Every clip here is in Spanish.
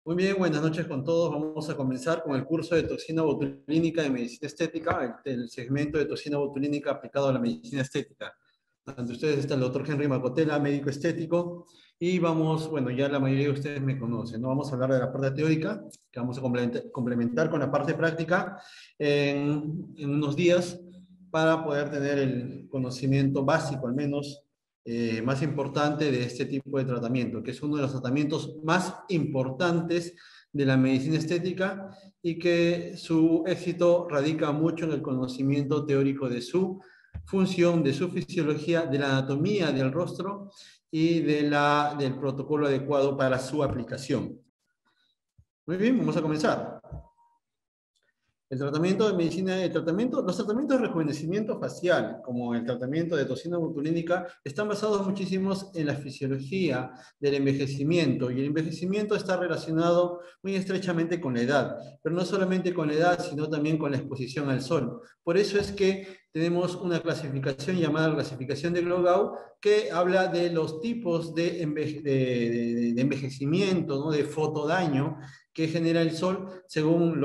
Muy bien, buenas noches con todos. Vamos a comenzar con el curso de toxina botulínica de medicina estética, el segmento de toxina botulínica aplicado a la medicina estética. Ante ustedes está el doctor Henry Macotela, médico estético, y vamos, bueno, ya la mayoría de ustedes me conocen, ¿no? Vamos a hablar de la parte teórica, que vamos a complementar con la parte práctica en unos días para poder tener el conocimiento básico, al menos más importante de este tipo de tratamiento, que es uno de los tratamientos más importantes de la medicina estética y que su éxito radica mucho en el conocimiento teórico de su función, de su fisiología, de la anatomía del rostro y del protocolo adecuado para su aplicación. Muy bien, vamos a comenzar. El tratamiento de medicina, los tratamientos de rejuvenecimiento facial, como el tratamiento de toxina botulínica, están basados muchísimos en la fisiología del envejecimiento, y el envejecimiento está relacionado muy estrechamente con la edad, pero no solamente con la edad, sino también con la exposición al sol. Por eso es que tenemos una clasificación llamada clasificación de Glogau, que habla de los tipos de envejecimiento, ¿no? De fotodaño que genera el sol según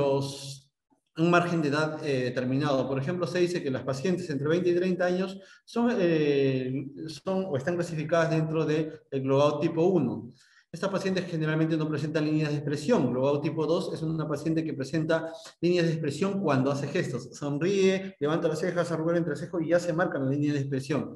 un margen de edad determinado. Por ejemplo, se dice que las pacientes entre 20 y 30 años son o están clasificadas dentro del Global tipo 1. Estas pacientes generalmente no presentan líneas de expresión. Global tipo 2 es una paciente que presenta líneas de expresión cuando hace gestos. Sonríe, levanta las cejas, arruga el entrecejo y ya se marcan las líneas de expresión.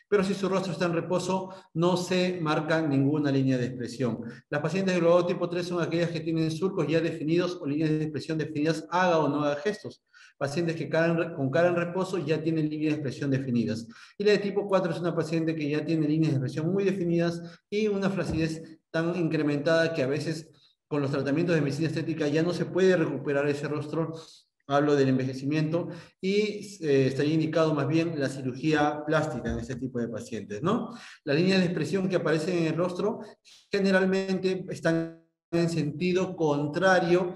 Pero si su rostro está en reposo, no se marca ninguna línea de expresión. Las pacientes de globado tipo 3 son aquellas que tienen surcos ya definidos o líneas de expresión definidas, haga o no haga gestos. Pacientes que con cara en reposo ya tienen líneas de expresión definidas. Y la de tipo 4 es una paciente que ya tiene líneas de expresión muy definidas y una flacidez tan incrementada que a veces con los tratamientos de medicina estética ya no se puede recuperar ese rostro. Hablo del envejecimiento y estaría indicado más bien la cirugía plástica en este tipo de pacientes, ¿no? Las líneas de expresión que aparecen en el rostro generalmente están en sentido contrario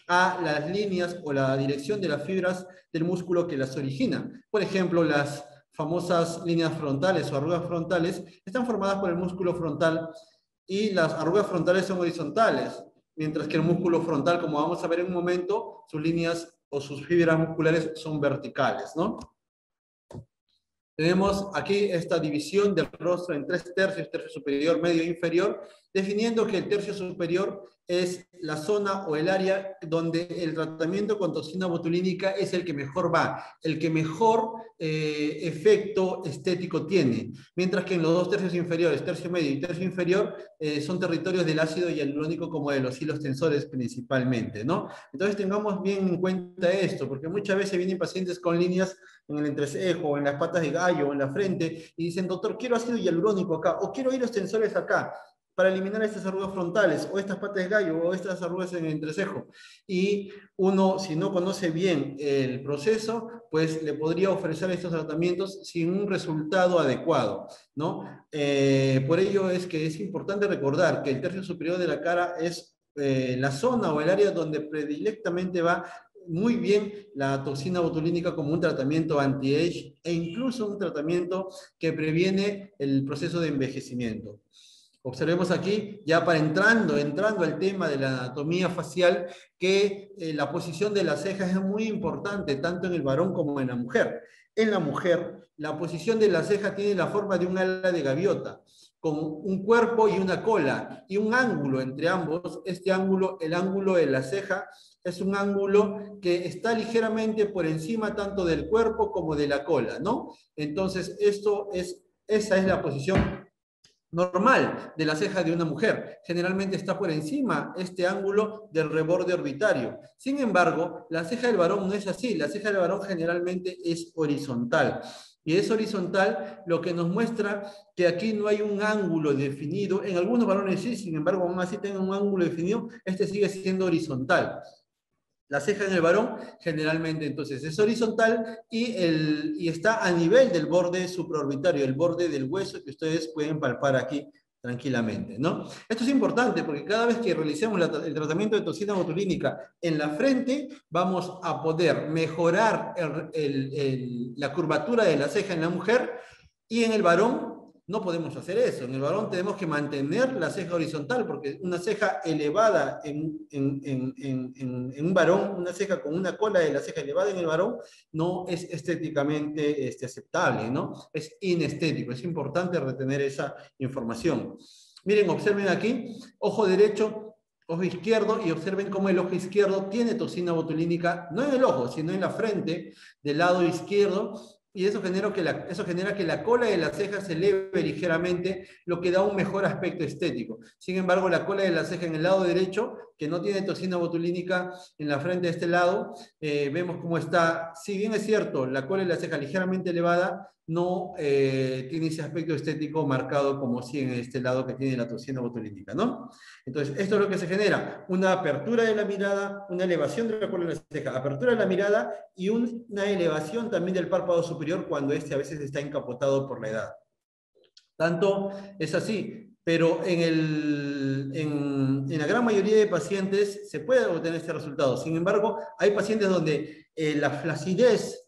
a las líneas o la dirección de las fibras del músculo que las origina. Por ejemplo, las famosas líneas frontales o arrugas frontales están formadas por el músculo frontal y las arrugas frontales son horizontales, mientras que el músculo frontal, como vamos a ver en un momento, sus líneas o sus fibras musculares son verticales, ¿no? Tenemos aquí esta división del rostro en 3 tercios, tercio superior, medio e inferior, definiendo que el tercio superior es la zona o el área donde el tratamiento con toxina botulínica es el que mejor va, el que mejor efecto estético tiene, mientras que en los 2 tercios inferiores, tercio medio y tercio inferior, son territorios del ácido hialurónico como de los hilos tensores principalmente, ¿no? Entonces tengamos bien en cuenta esto, porque muchas veces vienen pacientes con líneas en el entrecejo, en las patas de gallo, en la frente, y dicen, doctor, quiero ácido hialurónico acá, o quiero hilos tensores acá, para eliminar estas arrugas frontales, o estas patas de gallo, o estas arrugas en el entrecejo. Y uno, si no conoce bien el proceso, pues le podría ofrecer estos tratamientos sin un resultado adecuado, ¿no? Por ello es que es importante recordar que el tercio superior de la cara es la zona o el área donde predilectamente va muy bien la toxina botulínica como un tratamiento anti-age e incluso un tratamiento que previene el proceso de envejecimiento. Observemos aquí, ya para entrando al tema de la anatomía facial, que la posición de las cejas es muy importante, tanto en el varón como en la mujer. En la mujer, la posición de la ceja tiene la forma de un ala de gaviota, con un cuerpo y una cola, y un ángulo entre ambos. Este ángulo, el ángulo de la ceja, es un ángulo que está ligeramente por encima tanto del cuerpo como de la cola, ¿no? Entonces, esa es la posición normal de la ceja de una mujer. Generalmente está por encima este ángulo del reborde orbitario. Sin embargo, la ceja del varón no es así. La ceja del varón generalmente es horizontal. Y es horizontal, lo que nos muestra que aquí no hay un ángulo definido. En algunos varones sí, sin embargo, aún así tengan un ángulo definido, este sigue siendo horizontal. La ceja en el varón generalmente entonces es horizontal y está a nivel del borde supraorbitario, el borde del hueso que ustedes pueden palpar aquí tranquilamente, ¿no? Esto es importante porque cada vez que realicemos el tratamiento de toxina botulínica en la frente, vamos a poder mejorar la curvatura de la ceja en la mujer y en el varón no podemos hacer eso. En el varón tenemos que mantener la ceja horizontal, porque una ceja elevada en un varón, una ceja con una cola de la ceja elevada en el varón, no es estéticamente aceptable, ¿no? Es inestético. Es importante retener esa información. Miren, observen aquí, ojo derecho, ojo izquierdo, y observen cómo el ojo izquierdo tiene toxina botulínica, no en el ojo, sino en la frente del lado izquierdo, y eso genera que la cola de la ceja se eleve ligeramente, lo que da un mejor aspecto estético. Sin embargo, la cola de la ceja en el lado derecho, que no tiene toxina botulínica en la frente de este lado, vemos cómo está, si bien es cierto, la cola de la ceja ligeramente elevada, no tiene ese aspecto estético marcado como si en este lado que tiene la toxina botulínica, ¿no? Entonces, esto es lo que se genera, una apertura de la mirada, una elevación de la cola de la ceja, apertura de la mirada y una elevación también del párpado superior cuando a veces está encapotado por la edad. Tanto es así, pero en la gran mayoría de pacientes se puede obtener este resultado. Sin embargo, hay pacientes donde la flacidez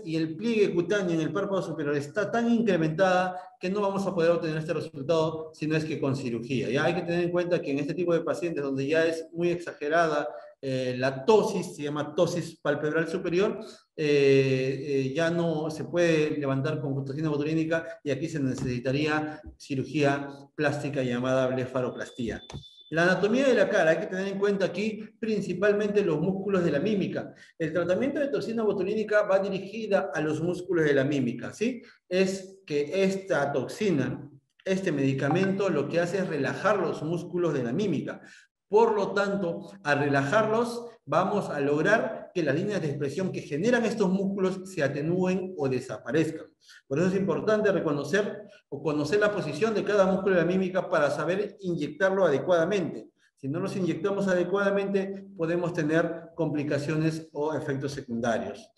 y el pliegue cutáneo en el párpado superior está tan incrementada que no vamos a poder obtener este resultado si no es que con cirugía. Ya hay que tener en cuenta que en este tipo de pacientes donde ya es muy exagerada la tosis, se llama tosis palpebral superior, ya no se puede levantar con toxina botulínica y aquí se necesitaría cirugía plástica llamada blefaroplastía. La anatomía de la cara, hay que tener en cuenta aquí principalmente los músculos de la mímica. El tratamiento de toxina botulínica va dirigida a los músculos de la mímica, ¿sí? Es que esta toxina, este medicamento, lo que hace es relajar los músculos de la mímica. Por lo tanto, al relajarlos, vamos a lograr que las líneas de expresión que generan estos músculos se atenúen o desaparezcan. Por eso es importante reconocer o conocer la posición de cada músculo de la mímica para saber inyectarlo adecuadamente. Si no los inyectamos adecuadamente, podemos tener complicaciones o efectos secundarios.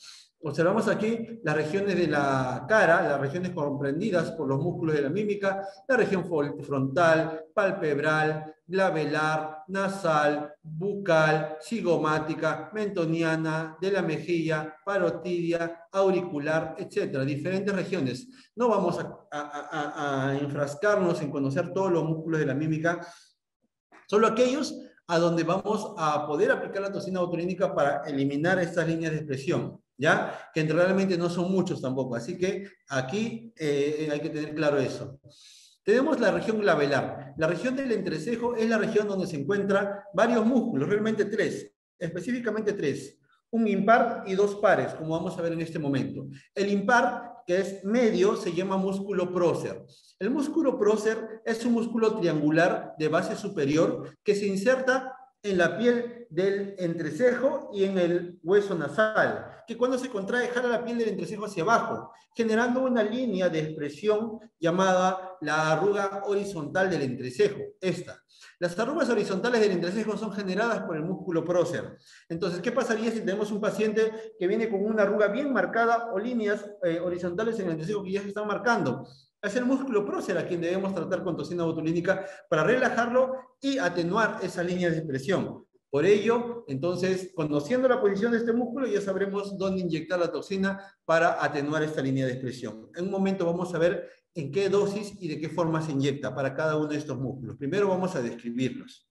Observamos aquí las regiones de la cara, las regiones comprendidas por los músculos de la mímica, la región frontal, palpebral, glabelar, nasal, bucal, cigomática, mentoniana, de la mejilla, parotidia, auricular, etc. Diferentes regiones. No vamos a enfrascarnos en conocer todos los músculos de la mímica, solo aquellos a donde vamos a poder aplicar la toxina botulínica para eliminar estas líneas de expresión, ¿ya? Que realmente no son muchos tampoco, así que aquí hay que tener claro eso. Tenemos la región glabelar. La región del entrecejo es la región donde se encuentran varios músculos, realmente tres, específicamente tres. Un impar y dos pares, como vamos a ver en este momento. El impar, que es medio, se llama músculo prócer. El músculo prócer es un músculo triangular de base superior que se inserta en la piel del entrecejo y en el hueso nasal, que cuando se contrae jala la piel del entrecejo hacia abajo, generando una línea de expresión llamada la arruga horizontal del entrecejo, esta. Las arrugas horizontales del entrecejo son generadas por el músculo prócer. Entonces, ¿qué pasaría si tenemos un paciente que viene con una arruga bien marcada o líneas horizontales en el entrecejo que ya se están marcando? Es el músculo prócer a quien debemos tratar con toxina botulínica para relajarlo y atenuar esa línea de expresión. Por ello, entonces, conociendo la posición de este músculo, ya sabremos dónde inyectar la toxina para atenuar esta línea de expresión. En un momento vamos a ver en qué dosis y de qué forma se inyecta para cada uno de estos músculos. Primero vamos a describirlos.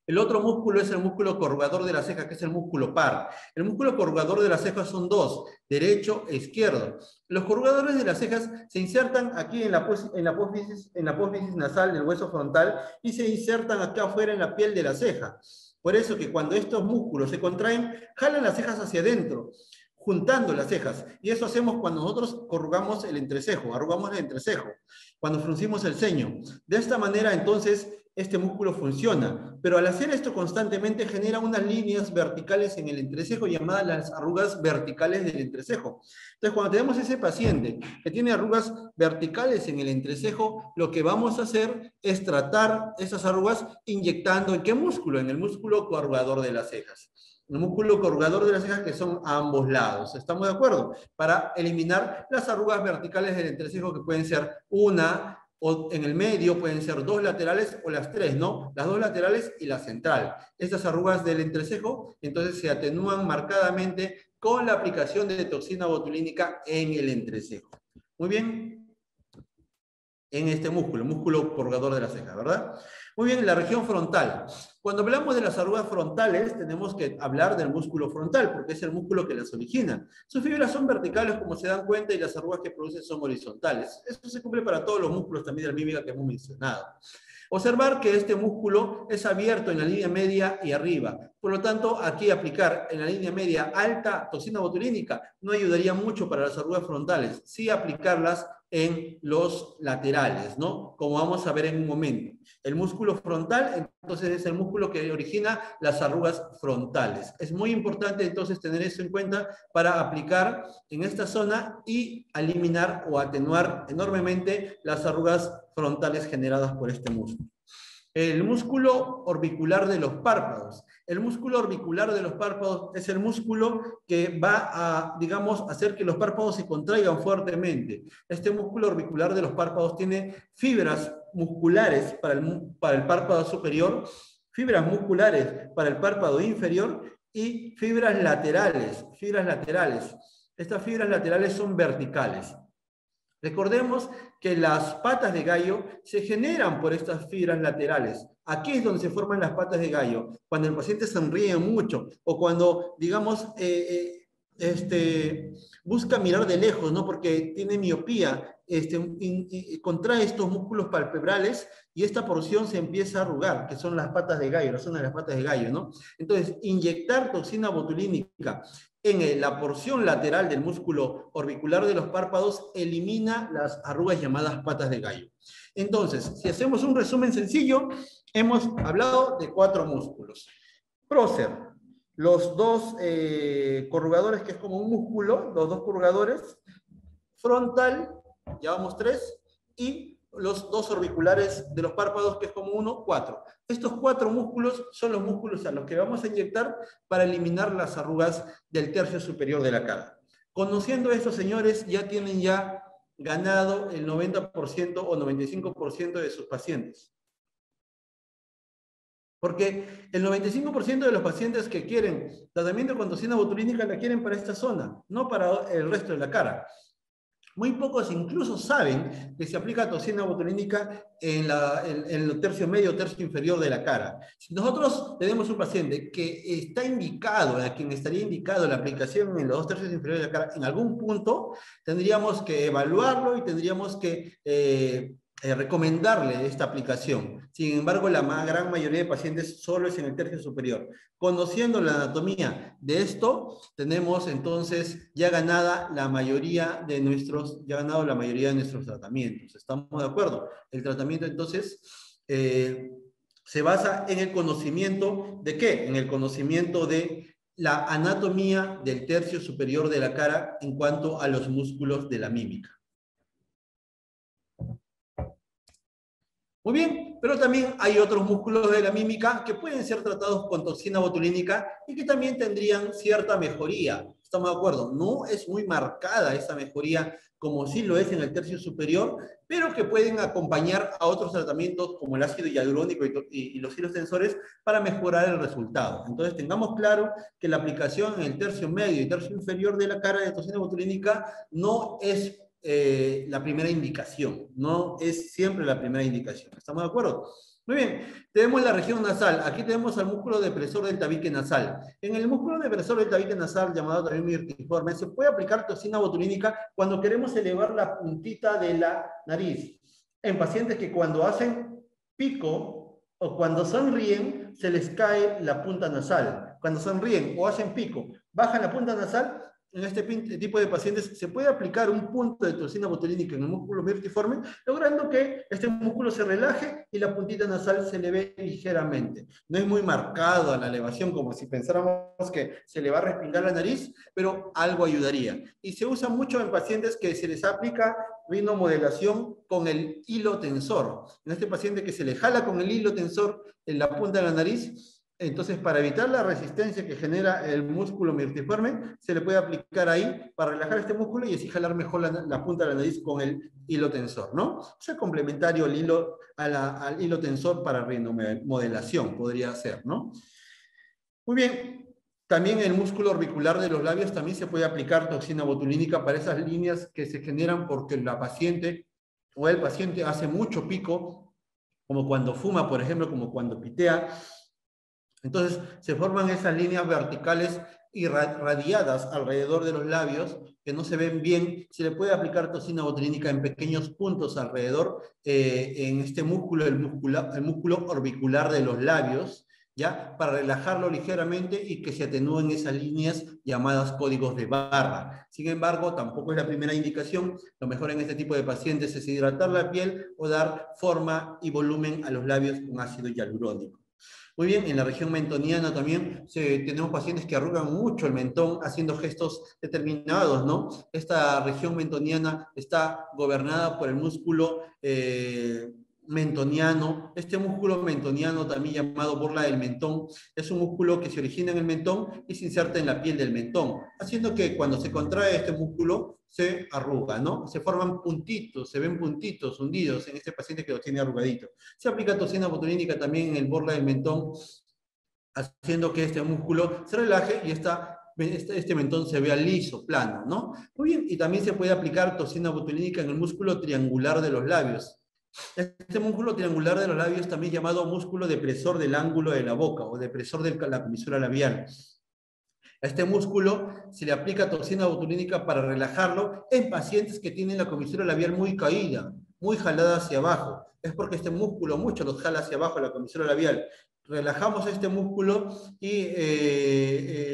El otro músculo es el músculo corrugador de la ceja, que es el músculo par. El músculo corrugador de las cejas son dos, derecho e izquierdo. Los corrugadores de las cejas se insertan aquí en la apófisis nasal del hueso frontal y se insertan acá afuera en la piel de la ceja. Por eso que cuando estos músculos se contraen, jalan las cejas hacia adentro, juntando las cejas. Y eso hacemos cuando nosotros corrugamos el entrecejo, arrugamos el entrecejo, cuando fruncimos el ceño. De esta manera, entonces, este músculo funciona, pero al hacer esto constantemente genera unas líneas verticales en el entrecejo llamadas las arrugas verticales del entrecejo. Entonces, cuando tenemos ese paciente que tiene arrugas verticales en el entrecejo, lo que vamos a hacer es tratar esas arrugas inyectando ¿en qué músculo? En el músculo corrugador de las cejas. El músculo corrugador de las cejas que son a ambos lados. ¿Estamos de acuerdo? Para eliminar las arrugas verticales del entrecejo que pueden ser una, o en el medio pueden ser dos laterales o las tres, ¿no? Las dos laterales y la central. Estas arrugas del entrecejo, entonces, se atenúan marcadamente con la aplicación de toxina botulínica en el entrecejo. Muy bien. en este músculo purgador de la ceja, ¿verdad? Muy bien, la región frontal. Cuando hablamos de las arrugas frontales, tenemos que hablar del músculo frontal, porque es el músculo que las origina. Sus fibras son verticales, como se dan cuenta, y las arrugas que producen son horizontales. Esto se cumple para todos los músculos también de la mímica que hemos mencionado. Observar que este músculo es abierto en la línea media y arriba. Por lo tanto, aquí aplicar en la línea media alta toxina botulínica no ayudaría mucho para las arrugas frontales. Sí aplicarlas en los laterales, ¿no? Como vamos a ver en un momento. El músculo frontal, entonces, es el músculo que origina las arrugas frontales. Es muy importante, entonces, tener eso en cuenta para aplicar en esta zona y eliminar o atenuar enormemente las arrugas frontales generadas por este músculo. El músculo orbicular de los párpados. El músculo orbicular de los párpados es el músculo que va a, digamos, hacer que los párpados se contraigan fuertemente. Este músculo orbicular de los párpados tiene fibras musculares para el párpado superior, fibras musculares para el párpado inferior y fibras laterales. Estas fibras laterales son verticales. Recordemos que las patas de gallo se generan por estas fibras laterales. Aquí es donde se forman las patas de gallo, cuando el paciente sonríe mucho o cuando, digamos, busca mirar de lejos, ¿no? Porque tiene miopía, contrae estos músculos palpebrales y esta porción se empieza a arrugar, que son las patas de gallo, la zona de las patas de gallo, ¿no? Entonces, inyectar toxina botulínica en la porción lateral del músculo orbicular de los párpados elimina las arrugas llamadas patas de gallo. Entonces, si hacemos un resumen sencillo, hemos hablado de 4 músculos. Prócer, los dos corrugadores, que es como un músculo, los 2 corrugadores, frontal, llevamos 3, y los 2 orbiculares de los párpados, que es como 1, 4. Estos 4 músculos son los músculos a los que vamos a inyectar para eliminar las arrugas del tercio superior de la cara. Conociendo a estos señores, ya tienen ganado el 90% o 95% de sus pacientes. Porque el 95% de los pacientes que quieren tratamiento con toxina botulínica la quieren para esta zona, no para el resto de la cara. Muy pocos incluso saben que se aplica toxina botulínica en el tercio medio o tercio inferior de la cara. Si nosotros tenemos un paciente que está indicado, a quien estaría indicado la aplicación en los 2 tercios inferiores de la cara, en algún punto tendríamos que evaluarlo y tendríamos que recomendarle esta aplicación. Sin embargo, la gran mayoría de pacientes solo es en el tercio superior. Conociendo la anatomía de esto, tenemos entonces ya ganado la mayoría de nuestros tratamientos. ¿Estamos de acuerdo? El tratamiento entonces se basa en el conocimiento ¿de qué? En el conocimiento de la anatomía del tercio superior de la cara en cuanto a los músculos de la mímica. Muy bien, pero también hay otros músculos de la mímica que pueden ser tratados con toxina botulínica y que también tendrían cierta mejoría. ¿Estamos de acuerdo? No es muy marcada esa mejoría como sí lo es en el tercio superior, pero que pueden acompañar a otros tratamientos como el ácido hialurónico y los hilos tensores para mejorar el resultado. Entonces tengamos claro que la aplicación en el tercio medio y tercio inferior de la cara de toxina botulínica no es la primera indicación, no es siempre la primera indicación. ¿Estamos de acuerdo? Muy bien, tenemos la región nasal. Aquí tenemos al músculo depresor del tabique nasal. En el músculo depresor del tabique nasal, llamado también mirtiforme, se puede aplicar toxina botulínica cuando queremos elevar la puntita de la nariz. En pacientes que cuando hacen pico o cuando sonríen, se les cae la punta nasal. Cuando sonríen o hacen pico, bajan la punta nasal. En este tipo de pacientes se puede aplicar un punto de toxina botulínica en el músculo mirtiforme, logrando que este músculo se relaje y la puntita nasal se eleve ligeramente. No es muy marcado la elevación, como si pensáramos que se le va a respingar la nariz, pero algo ayudaría. Y se usa mucho en pacientes que se les aplica rinomodelación con el hilo tensor. En este paciente que se le jala con el hilo tensor en la punta de la nariz, entonces, para evitar la resistencia que genera el músculo mirtiforme, se le puede aplicar ahí para relajar este músculo y así jalar mejor la punta de la nariz con el hilo tensor, ¿no? O sea, complementario al hilo tensor para rinomodelación, podría ser, ¿no? Muy bien. También el músculo orbicular de los labios también se puede aplicar toxina botulínica para esas líneas que se generan porque la paciente o el paciente hace mucho pico, como cuando fuma, por ejemplo, como cuando pitea. Entonces se forman esas líneas verticales y radiadas alrededor de los labios que no se ven bien. Se le puede aplicar toxina botulínica en pequeños puntos alrededor, en este músculo, el músculo orbicular de los labios, ¿ya? Para relajarlo ligeramente y que se atenúen esas líneas llamadas códigos de barra. Sin embargo, tampoco es la primera indicación. Lo mejor en este tipo de pacientes es hidratar la piel o dar forma y volumen a los labios con ácido hialurónico. Muy bien, en la región mentoniana también tenemos pacientes que arrugan mucho el mentón haciendo gestos determinados, ¿no? Esta región mentoniana está gobernada por el músculo mentoniano. Este músculo mentoniano, también llamado borla del mentón, es un músculo que se origina en el mentón y se inserta en la piel del mentón, haciendo que cuando se contrae este músculo se arruga, ¿no? Se forman puntitos, se ven puntitos hundidos en este paciente que lo tiene arrugadito. Se aplica toxina botulínica también en el borla del mentón, haciendo que este músculo se relaje y este mentón se vea liso, plano, ¿no? Muy bien, y también se puede aplicar toxina botulínica en el músculo triangular de los labios. Este músculo triangular de los labios, también llamado músculo depresor del ángulo de la boca o depresor de la comisura labial. A este músculo se le aplica toxina botulínica para relajarlo en pacientes que tienen la comisura labial muy caída, muy jalada hacia abajo. Es porque este músculo mucho los jala hacia abajo la comisura labial. Relajamos este músculo y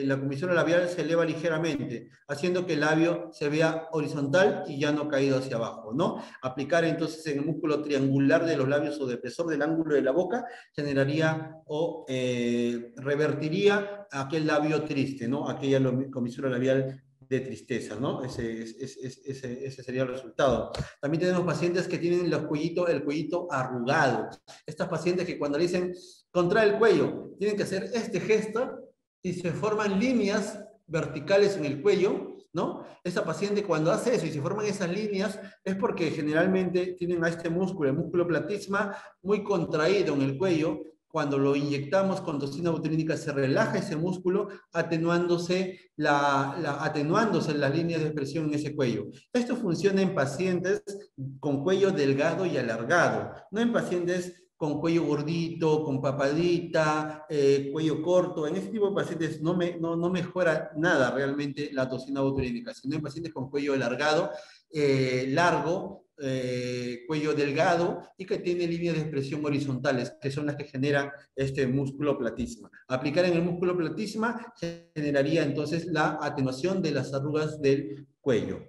la comisura labial se eleva ligeramente, haciendo que el labio se vea horizontal y ya no caído hacia abajo, ¿no? Aplicar entonces en el músculo triangular de los labios o depresor del ángulo de la boca generaría o revertiría aquel labio triste, ¿no? Aquella comisura labial de tristeza, ¿no? Ese sería el resultado. También tenemos pacientes que tienen el cuellito arrugado. Estas pacientes que cuando le dicen contrae el cuello, tienen que hacer este gesto y se forman líneas verticales en el cuello, ¿no? Esta paciente cuando hace eso y se forman esas líneas es porque generalmente tienen a este músculo, el músculo platisma, muy contraído en el cuello. Cuando lo inyectamos con toxina botulínica se relaja ese músculo, atenuándose las líneas de expresión en ese cuello. Esto funciona en pacientes con cuello delgado y alargado, no en pacientes con cuello gordito, con papadita, cuello corto. En este tipo de pacientes no mejora nada realmente la toxina botulínica, sino en pacientes con cuello alargado, largo, cuello delgado y que tiene líneas de expresión horizontales, que son las que generan este músculo platisma. Aplicar en el músculo platisma generaría entonces la atenuación de las arrugas del cuello.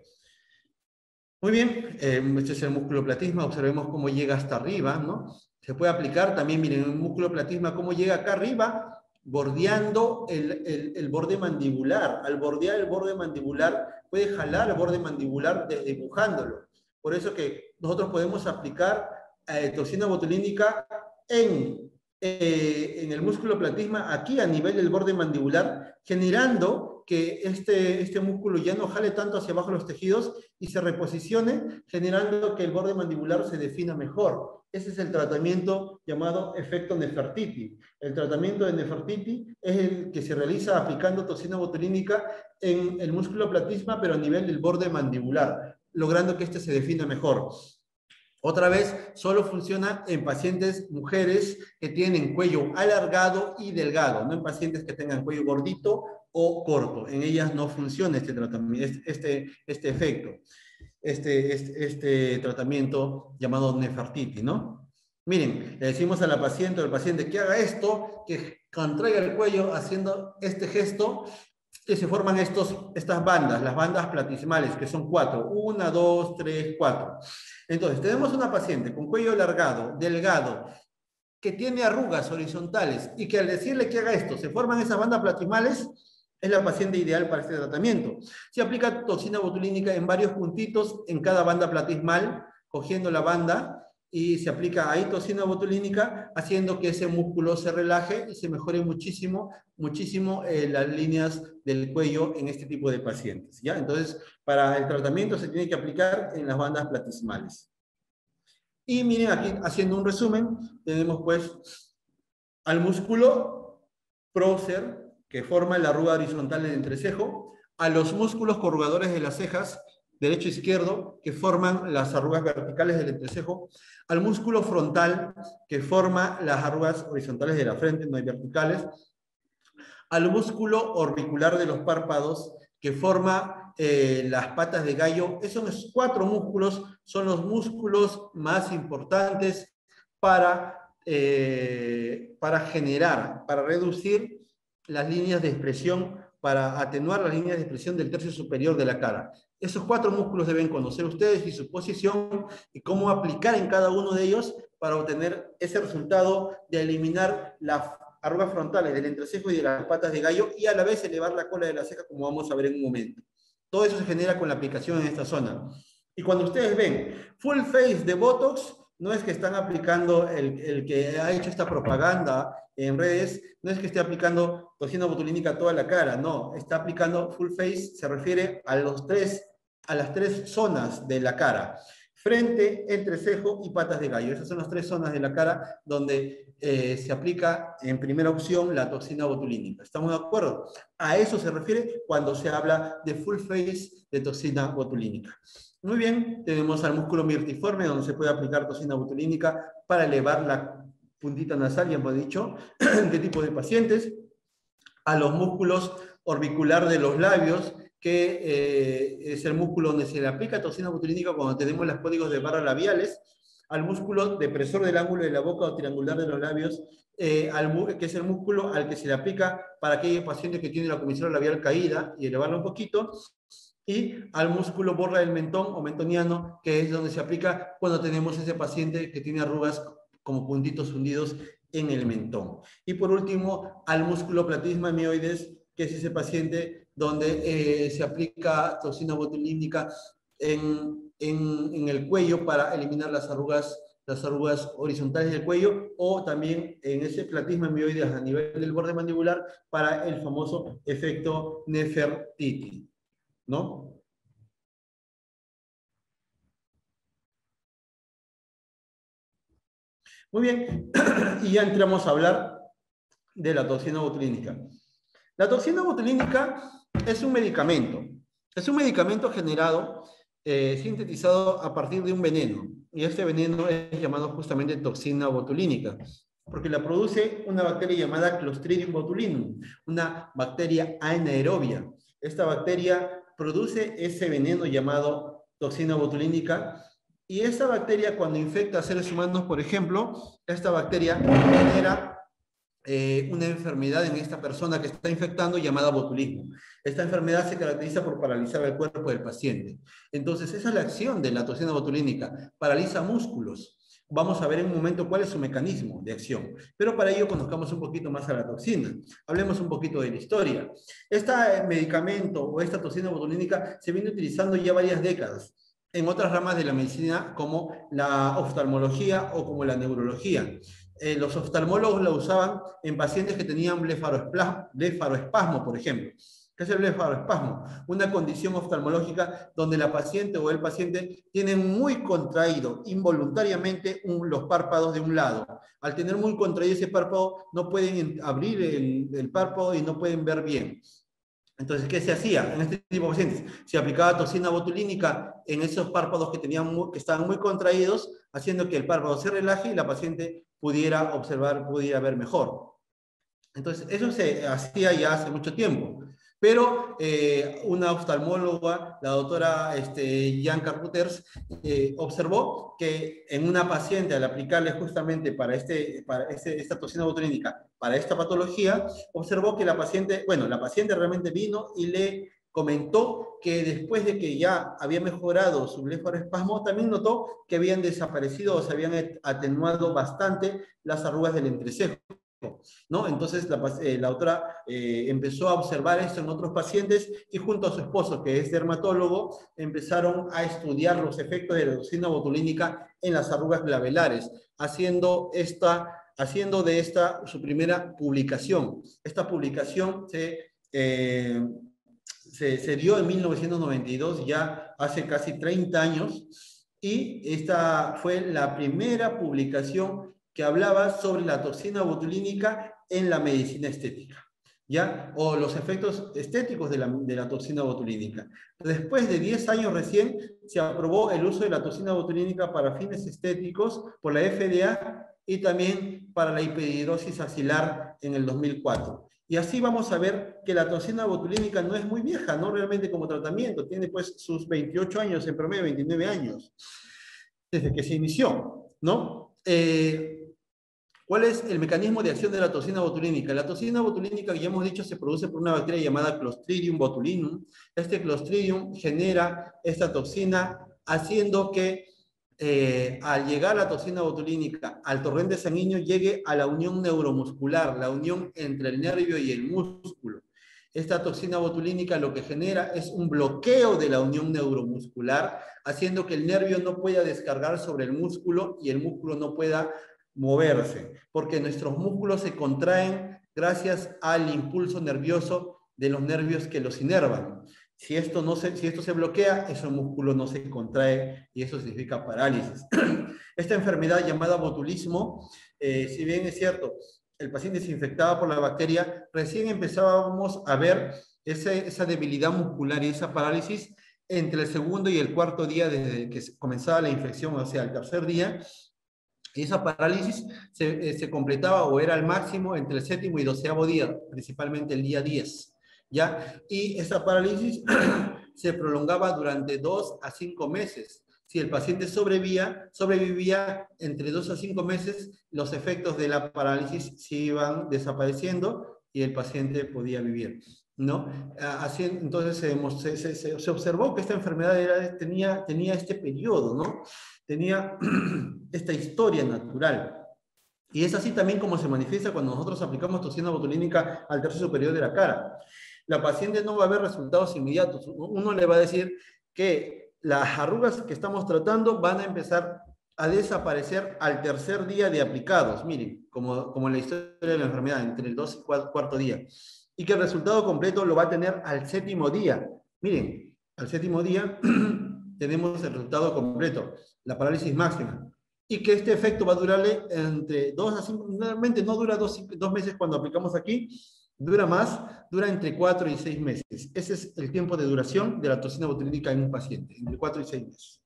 Muy bien, este es el músculo platisma, observemos cómo llega hasta arriba, ¿no? Se puede aplicar también, miren, el músculo platisma, cómo llega acá arriba, bordeando el borde mandibular. Al bordear el borde mandibular, puede jalar el borde mandibular dibujándolo. Por eso que nosotros podemos aplicar toxina botulínica en el músculo platisma, aquí a nivel del borde mandibular, generando que este músculo ya no jale tanto hacia abajo los tejidos y se reposicione, generando que el borde mandibular se defina mejor. Ese es el tratamiento llamado efecto Nefertiti. El tratamiento de Nefertiti es el que se realiza aplicando toxina botulínica en el músculo platisma, pero a nivel del borde mandibular, logrando que este se defina mejor. Otra vez, solo funciona en pacientes mujeres que tienen cuello alargado y delgado, no en pacientes que tengan cuello gordito o corto. En ellas no funciona este tratamiento, este efecto, este tratamiento llamado Nefertiti, ¿no? Miren, le decimos a la paciente o al paciente que haga esto, que contraiga el cuello haciendo este gesto, y se forman estas bandas, las bandas platismales, que son 4. 1, 2, 3, 4. Entonces, tenemos una paciente con cuello alargado, delgado, que tiene arrugas horizontales y que al decirle que haga esto, se forman esas bandas platismales, es la paciente ideal para este tratamiento. Se aplica toxina botulínica en varios puntitos en cada banda platismal, cogiendo la banda, y se aplica ahí toxina botulínica, haciendo que ese músculo se relaje y se mejore muchísimo las líneas del cuello en este tipo de pacientes, ¿ya? Entonces, para el tratamiento se tiene que aplicar en las bandas platismales. Y miren aquí, haciendo un resumen, tenemos pues al músculo prócer, que forma la arruga horizontal del entrecejo, a los músculos corrugadores de las cejas, derecho e izquierdo, que forman las arrugas verticales del entrecejo, al músculo frontal, que forma las arrugas horizontales de la frente, no hay verticales, al músculo orbicular de los párpados, que forma las patas de gallo. Esos 4 músculos son los músculos más importantes para generar, para reducir las líneas de expresión, para atenuar las líneas de expresión del tercio superior de la cara. Esos 4 músculos deben conocer ustedes y su posición y cómo aplicar en cada uno de ellos para obtener ese resultado de eliminar las arrugas frontales del entrecejo y de las patas de gallo y a la vez elevar la cola de la ceja, como vamos a ver en un momento. Todo eso se genera con la aplicación en esta zona. Y cuando ustedes ven full face de Botox, no es que están aplicando, el que ha hecho esta propaganda en redes, no es que esté aplicando toxina botulínica a toda la cara, no, está aplicando full face, se refiere a las 3 zonas de la cara: frente, entrecejo y patas de gallo. Esas son las 3 zonas de la cara donde se aplica en primera opción la toxina botulínica. ¿Estamos de acuerdo? A eso se refiere cuando se habla de full face de toxina botulínica. Muy bien, tenemos al músculo mirtiforme donde se puede aplicar toxina botulínica para elevar la puntita nasal, ya hemos dicho, qué tipo de pacientes. A los músculos orbicular de los labios, que es el músculo donde se le aplica toxina botulínica cuando tenemos los códigos de barras labiales, al músculo depresor del ángulo de la boca o triangular de los labios, que es el músculo al que se le aplica para aquellos pacientes que tienen la comisura labial caída y elevarla un poquito, y al músculo borla del mentón o mentoniano, que es donde se aplica cuando tenemos ese paciente que tiene arrugas como puntitos hundidos en el mentón. Y por último, al músculo platysma mioides, que es ese paciente donde se aplica toxina botulínica en el cuello para eliminar las arrugas horizontales del cuello, o también en ese platysma mioides a nivel del borde mandibular para el famoso efecto Nefertiti, ¿no? Muy bien, y ya entramos a hablar de la toxina botulínica. La toxina botulínica es un medicamento generado, sintetizado a partir de un veneno, y este veneno es llamado justamente toxina botulínica, porque la produce una bacteria llamada Clostridium botulinum, una bacteria anaerobia. Esta bacteria produce ese veneno llamado toxina botulínica, y esta bacteria, cuando infecta a seres humanos, por ejemplo, esta bacteria genera una enfermedad en esta persona que está infectando llamada botulismo. Esta enfermedad se caracteriza por paralizar el cuerpo del paciente. Entonces, esa es la acción de la toxina botulínica, paraliza músculos. Vamos a ver en un momento cuál es su mecanismo de acción. Pero para ello conozcamos un poquito más a la toxina. Hablemos un poquito de la historia. Este medicamento o esta toxina botulínica se viene utilizando ya varias décadas en otras ramas de la medicina, como la oftalmología o como la neurología. Los oftalmólogos la usaban en pacientes que tenían blefaroespasmo, por ejemplo. ¿Qué es el blefaroespasmo? Una condición oftalmológica donde la paciente o el paciente tienen muy contraído involuntariamente los párpados de un lado. Al tener muy contraído ese párpado, no pueden abrir el párpado y no pueden ver bien. Entonces, ¿qué se hacía en este tipo de pacientes? Se aplicaba toxina botulínica en esos párpados que estaban muy contraídos, haciendo que el párpado se relaje y la paciente pudiera observar, pudiera ver mejor. Entonces, eso se hacía ya hace mucho tiempo. Pero una oftalmóloga, la doctora Jan Carputers, observó que en una paciente, al aplicarle justamente para esta toxina botulínica, para esta patología, observó que la paciente realmente vino y le comentó que después de que ya había mejorado su blefaroespasmo, también notó que habían desaparecido o se habían atenuado bastante las arrugas del entrecejo, ¿no? Entonces la autora empezó a observar esto en otros pacientes y junto a su esposo, que es dermatólogo, empezaron a estudiar los efectos de la toxina botulínica en las arrugas glabelares, haciendo de esta su primera publicación. Esta publicación se dio en 1992, ya hace casi 30 años, y esta fue la primera publicación que hablaba sobre la toxina botulínica en la medicina estética. ¿ya? O los efectos estéticos de la toxina botulínica. Después de 10 años recién se aprobó el uso de la toxina botulínica para fines estéticos por la FDA y también para la hiperhidrosis axilar en el 2004. Y así vamos a ver que la toxina botulínica no es muy vieja, ¿no? Realmente como tratamiento, tiene pues sus 28 años, en promedio 29 años, desde que se inició, ¿no? ¿Cuál es el mecanismo de acción de la toxina botulínica? La toxina botulínica, ya hemos dicho, se produce por una bacteria llamada Clostridium botulinum. Este Clostridium genera esta toxina haciendo que al llegar la toxina botulínica al torrente sanguíneo llegue a la unión neuromuscular, la unión entre el nervio y el músculo. Esta toxina botulínica lo que genera es un bloqueo de la unión neuromuscular, haciendo que el nervio no pueda descargar sobre el músculo y el músculo no pueda moverse, porque nuestros músculos se contraen gracias al impulso nervioso de los nervios que los inervan. Si esto se bloquea, ese músculo no se contrae y eso significa parálisis. Esta enfermedad llamada botulismo, si bien es cierto, el paciente se infectaba por la bacteria, recién empezábamos a ver esa debilidad muscular y esa parálisis entre el segundo y el cuarto día desde que comenzaba la infección, o sea, el tercer día. Y esa parálisis se completaba o era al máximo entre el séptimo y 12º día, principalmente el día 10, ¿ya? Y esa parálisis se prolongaba durante 2 a 5 meses. Si el paciente sobrevivía entre 2 a 5 meses, los efectos de la parálisis se iban desapareciendo y el paciente podía vivir, ¿no? Así, entonces se observó que esta enfermedad tenía este periodo, ¿no? Tenía esta historia natural. Y es así también como se manifiesta cuando nosotros aplicamos toxina botulínica al tercio superior de la cara. La paciente no va a ver resultados inmediatos. Uno le va a decir que las arrugas que estamos tratando van a empezar a desaparecer al tercer día de aplicados. Miren, como la historia de la enfermedad, entre el 2 y cuarto día. Y que el resultado completo lo va a tener al séptimo día. Miren, al séptimo día tenemos el resultado completo, la parálisis máxima. Y que este efecto va a durarle entre 2 a 5, normalmente no dura 2 meses cuando aplicamos aquí, dura más, dura entre 4 y 6 meses. Ese es el tiempo de duración de la toxina botulínica en un paciente, entre 4 y 6 meses.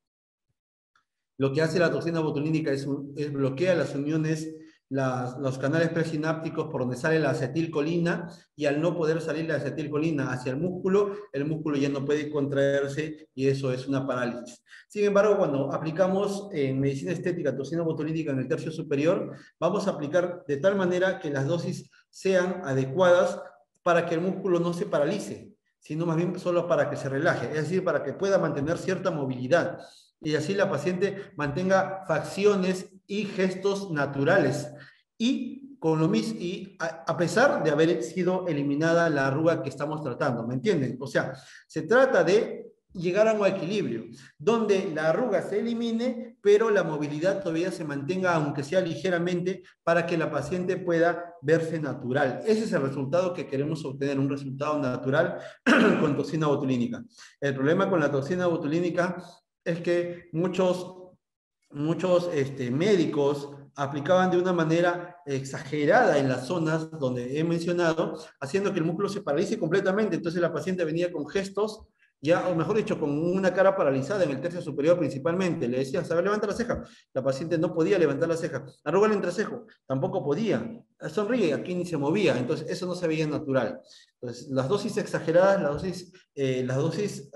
Lo que hace la toxina botulínica es bloquea las uniones, los canales presinápticos por donde sale la acetilcolina, y al no poder salir la acetilcolina hacia el músculo ya no puede contraerse y eso es una parálisis. Sin embargo, cuando aplicamos en medicina estética toxina botulínica en el tercio superior, vamos a aplicar de tal manera que las dosis sean adecuadas para que el músculo no se paralice, sino más bien solo para que se relaje, es decir, para que pueda mantener cierta movilidad y así la paciente mantenga facciones y gestos naturales y con lo mismo, y a pesar de haber sido eliminada la arruga que estamos tratando, ¿me entienden? O sea, se trata de llegar a un equilibrio donde la arruga se elimine, pero la movilidad todavía se mantenga, aunque sea ligeramente, para que la paciente pueda verse natural. Ese es el resultado que queremos obtener, un resultado natural con toxina botulínica. El problema con la toxina botulínica es que muchos médicos aplicaban de una manera exagerada en las zonas donde he mencionado, haciendo que el músculo se paralice completamente. Entonces la paciente venía con gestos, ya, o mejor dicho, con una cara paralizada en el tercio superior principalmente. Le decía, ¿sabe levantar la ceja? La paciente no podía levantar la ceja. Arruga el entrecejo, tampoco podía. Sonríe, aquí ni se movía. Entonces eso no se veía natural. Entonces las dosis exageradas, las dosis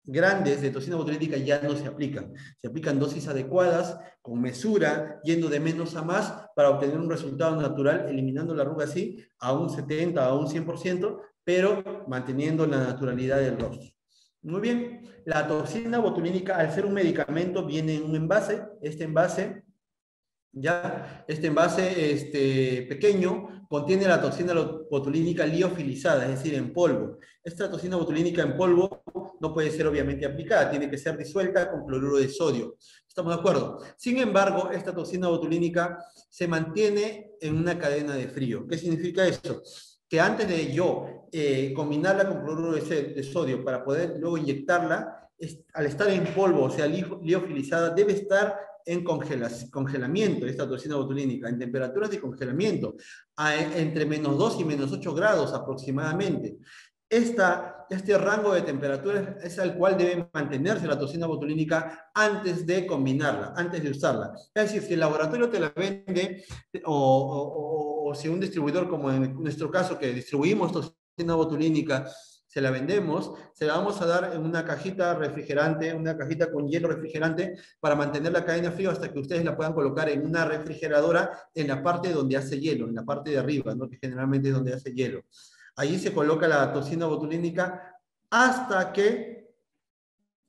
grandes de toxina botulínica ya no se aplican. Se aplican dosis adecuadas, con mesura, yendo de menos a más para obtener un resultado natural, eliminando la arruga así a un 70, a un 100%, pero manteniendo la naturalidad del rostro. Muy bien, la toxina botulínica, al ser un medicamento, viene en un envase. Este envase pequeño contiene la toxina botulínica liofilizada, es decir, en polvo. Esta toxina botulínica en polvo no puede ser obviamente aplicada, tiene que ser disuelta con cloruro de sodio. ¿Estamos de acuerdo? Sin embargo, esta toxina botulínica se mantiene en una cadena de frío. ¿Qué significa eso? Que antes de yo combinarla con cloruro de sodio para poder luego inyectarla, al estar en polvo, o sea, liofilizada, debe estar en congelamiento, esta toxina botulínica, en temperaturas de congelamiento, entre -2 y -8 grados aproximadamente. Este rango de temperaturas es al cual debe mantenerse la toxina botulínica antes de combinarla, antes de usarla. Es decir, si el laboratorio te la vende o si un distribuidor, como en nuestro caso, que distribuimos toxina botulínica, se la vendemos, se la vamos a dar en una cajita refrigerante, una cajita con hielo refrigerante para mantener la cadena fría hasta que ustedes la puedan colocar en una refrigeradora en la parte donde hace hielo, en la parte de arriba, ¿no? Que generalmente es donde hace hielo. Allí se coloca la toxina botulínica hasta que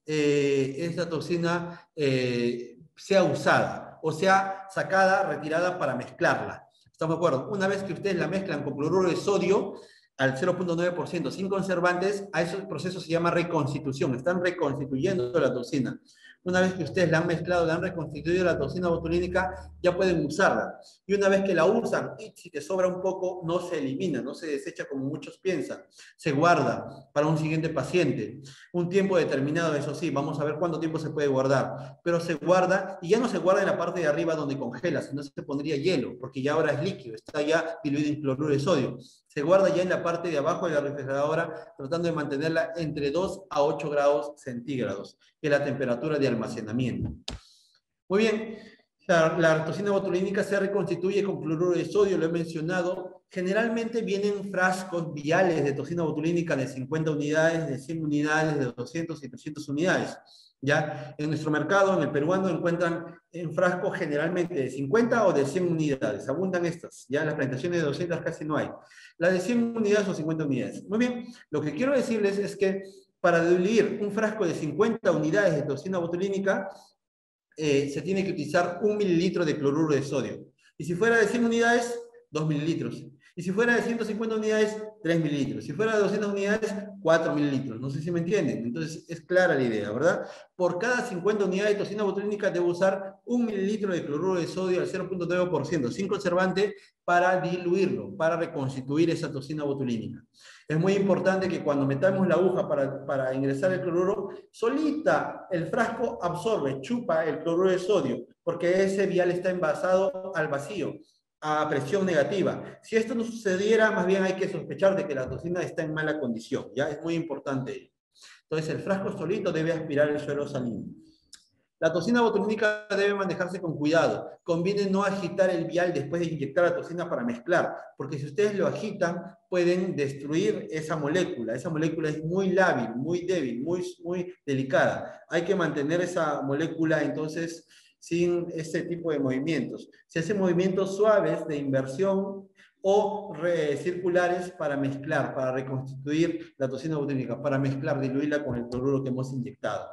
esta toxina sea usada, o sea, sacada, retirada para mezclarla. ¿Estamos de acuerdo? Una vez que ustedes la mezclan con cloruro de sodio al 0.9% sin conservantes, a ese proceso se llama reconstitución. Están reconstituyendo la toxina. Una vez que ustedes la han mezclado, la han reconstituido la toxina botulínica, ya pueden usarla. Y una vez que la usan, y si te sobra un poco, no se elimina, no se desecha como muchos piensan. Se guarda para un siguiente paciente. Un tiempo determinado, eso sí, vamos a ver cuánto tiempo se puede guardar. Pero se guarda, y ya no se guarda en la parte de arriba donde congela, sino se pondría hielo, porque ya ahora es líquido, está ya diluido en cloruro de sodio. Se guarda ya en la parte de abajo de la refrigeradora, tratando de mantenerla entre 2 a 8 grados centígrados, que es la temperatura de almacenamiento. Muy bien, la toxina botulínica se reconstituye con cloruro de sodio, lo he mencionado. Generalmente vienen frascos viales de toxina botulínica de 50 unidades, de 100 unidades, de 200 y 300 unidades. ¿Ya? En nuestro mercado, en el peruano, encuentran en frascos generalmente de 50 o de 100 unidades. Abundan estas. Ya en las presentaciones de 200 casi no hay. La de 100 unidades o 50 unidades. Muy bien, lo que quiero decirles es que para diluir un frasco de 50 unidades de toxina botulínica, se tiene que utilizar 1 mililitro de cloruro de sodio. Y si fuera de 100 unidades, 2 mililitros. Y si fuera de 150 unidades, 3 mililitros. Si fuera de 200 unidades, 4 mililitros. No sé si me entienden. Entonces, es clara la idea, ¿verdad? Por cada 50 unidades de toxina botulínica debo usar 1 mililitro de cloruro de sodio al 0.9%, sin conservante, para diluirlo, para reconstituir esa toxina botulínica. Es muy importante que cuando metamos la aguja para ingresar el cloruro, solita el frasco absorbe, chupa el cloruro de sodio, porque ese vial está envasado al vacío, a presión negativa. Si esto no sucediera, más bien hay que sospechar de que la toxina está en mala condición, ¿ya? Es muy importante. Entonces el frasco solito debe aspirar el suelo salino. La toxina botulínica debe manejarse con cuidado. Conviene no agitar el vial después de inyectar la toxina para mezclar, porque si ustedes lo agitan, pueden destruir esa molécula. Esa molécula es muy lábil, muy débil, muy delicada. Hay que mantener esa molécula, entonces, sin ese tipo de movimientos. Se hacen movimientos suaves de inversión o circulares para mezclar, para reconstituir la toxina botulínica, para mezclar, diluirla con el cloruro que hemos inyectado.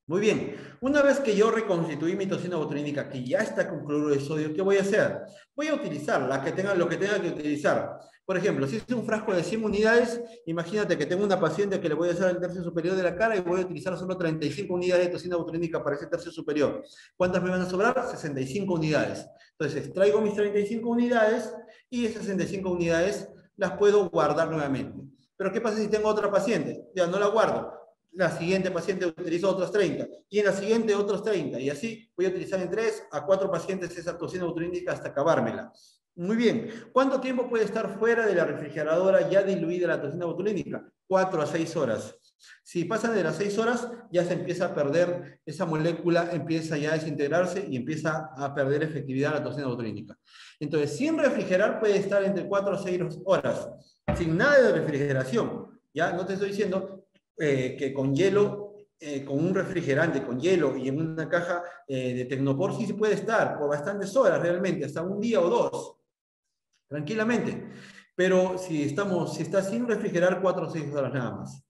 Muy bien, una vez que yo reconstituí mi toxina botulínica, que ya está con cloruro de sodio, ¿qué voy a hacer? Voy a utilizar lo que tenga que utilizar. Por ejemplo, si es un frasco de 100 unidades, imagínate que tengo una paciente que le voy a hacer el tercio superior de la cara y voy a utilizar solo 35 unidades de toxina botulínica para ese tercio superior. ¿Cuántas me van a sobrar? 65 unidades. Entonces, traigo mis 35 unidades y esas 65 unidades las puedo guardar nuevamente. Pero ¿qué pasa si tengo otra paciente? Ya no la guardo. La siguiente paciente utiliza otros 30, y en la siguiente otros 30, y así voy a utilizar en 3 a 4 pacientes esa toxina botulínica hasta acabármela. Muy bien. ¿Cuánto tiempo puede estar fuera de la refrigeradora ya diluida la toxina botulínica? 4 a 6 horas. Si pasan de las 6 horas, ya se empieza a perder esa molécula, empieza ya a desintegrarse y empieza a perder efectividad la toxina botulínica. Entonces, sin refrigerar puede estar entre 4 a 6 horas, sin nada de refrigeración. Ya no te estoy diciendo que con hielo, con un refrigerante, con hielo y en una caja de Tecnopor, sí se puede estar por bastantes horas realmente, hasta un día o dos, tranquilamente. Pero si está sin refrigerar, 4 o 6 horas nada más.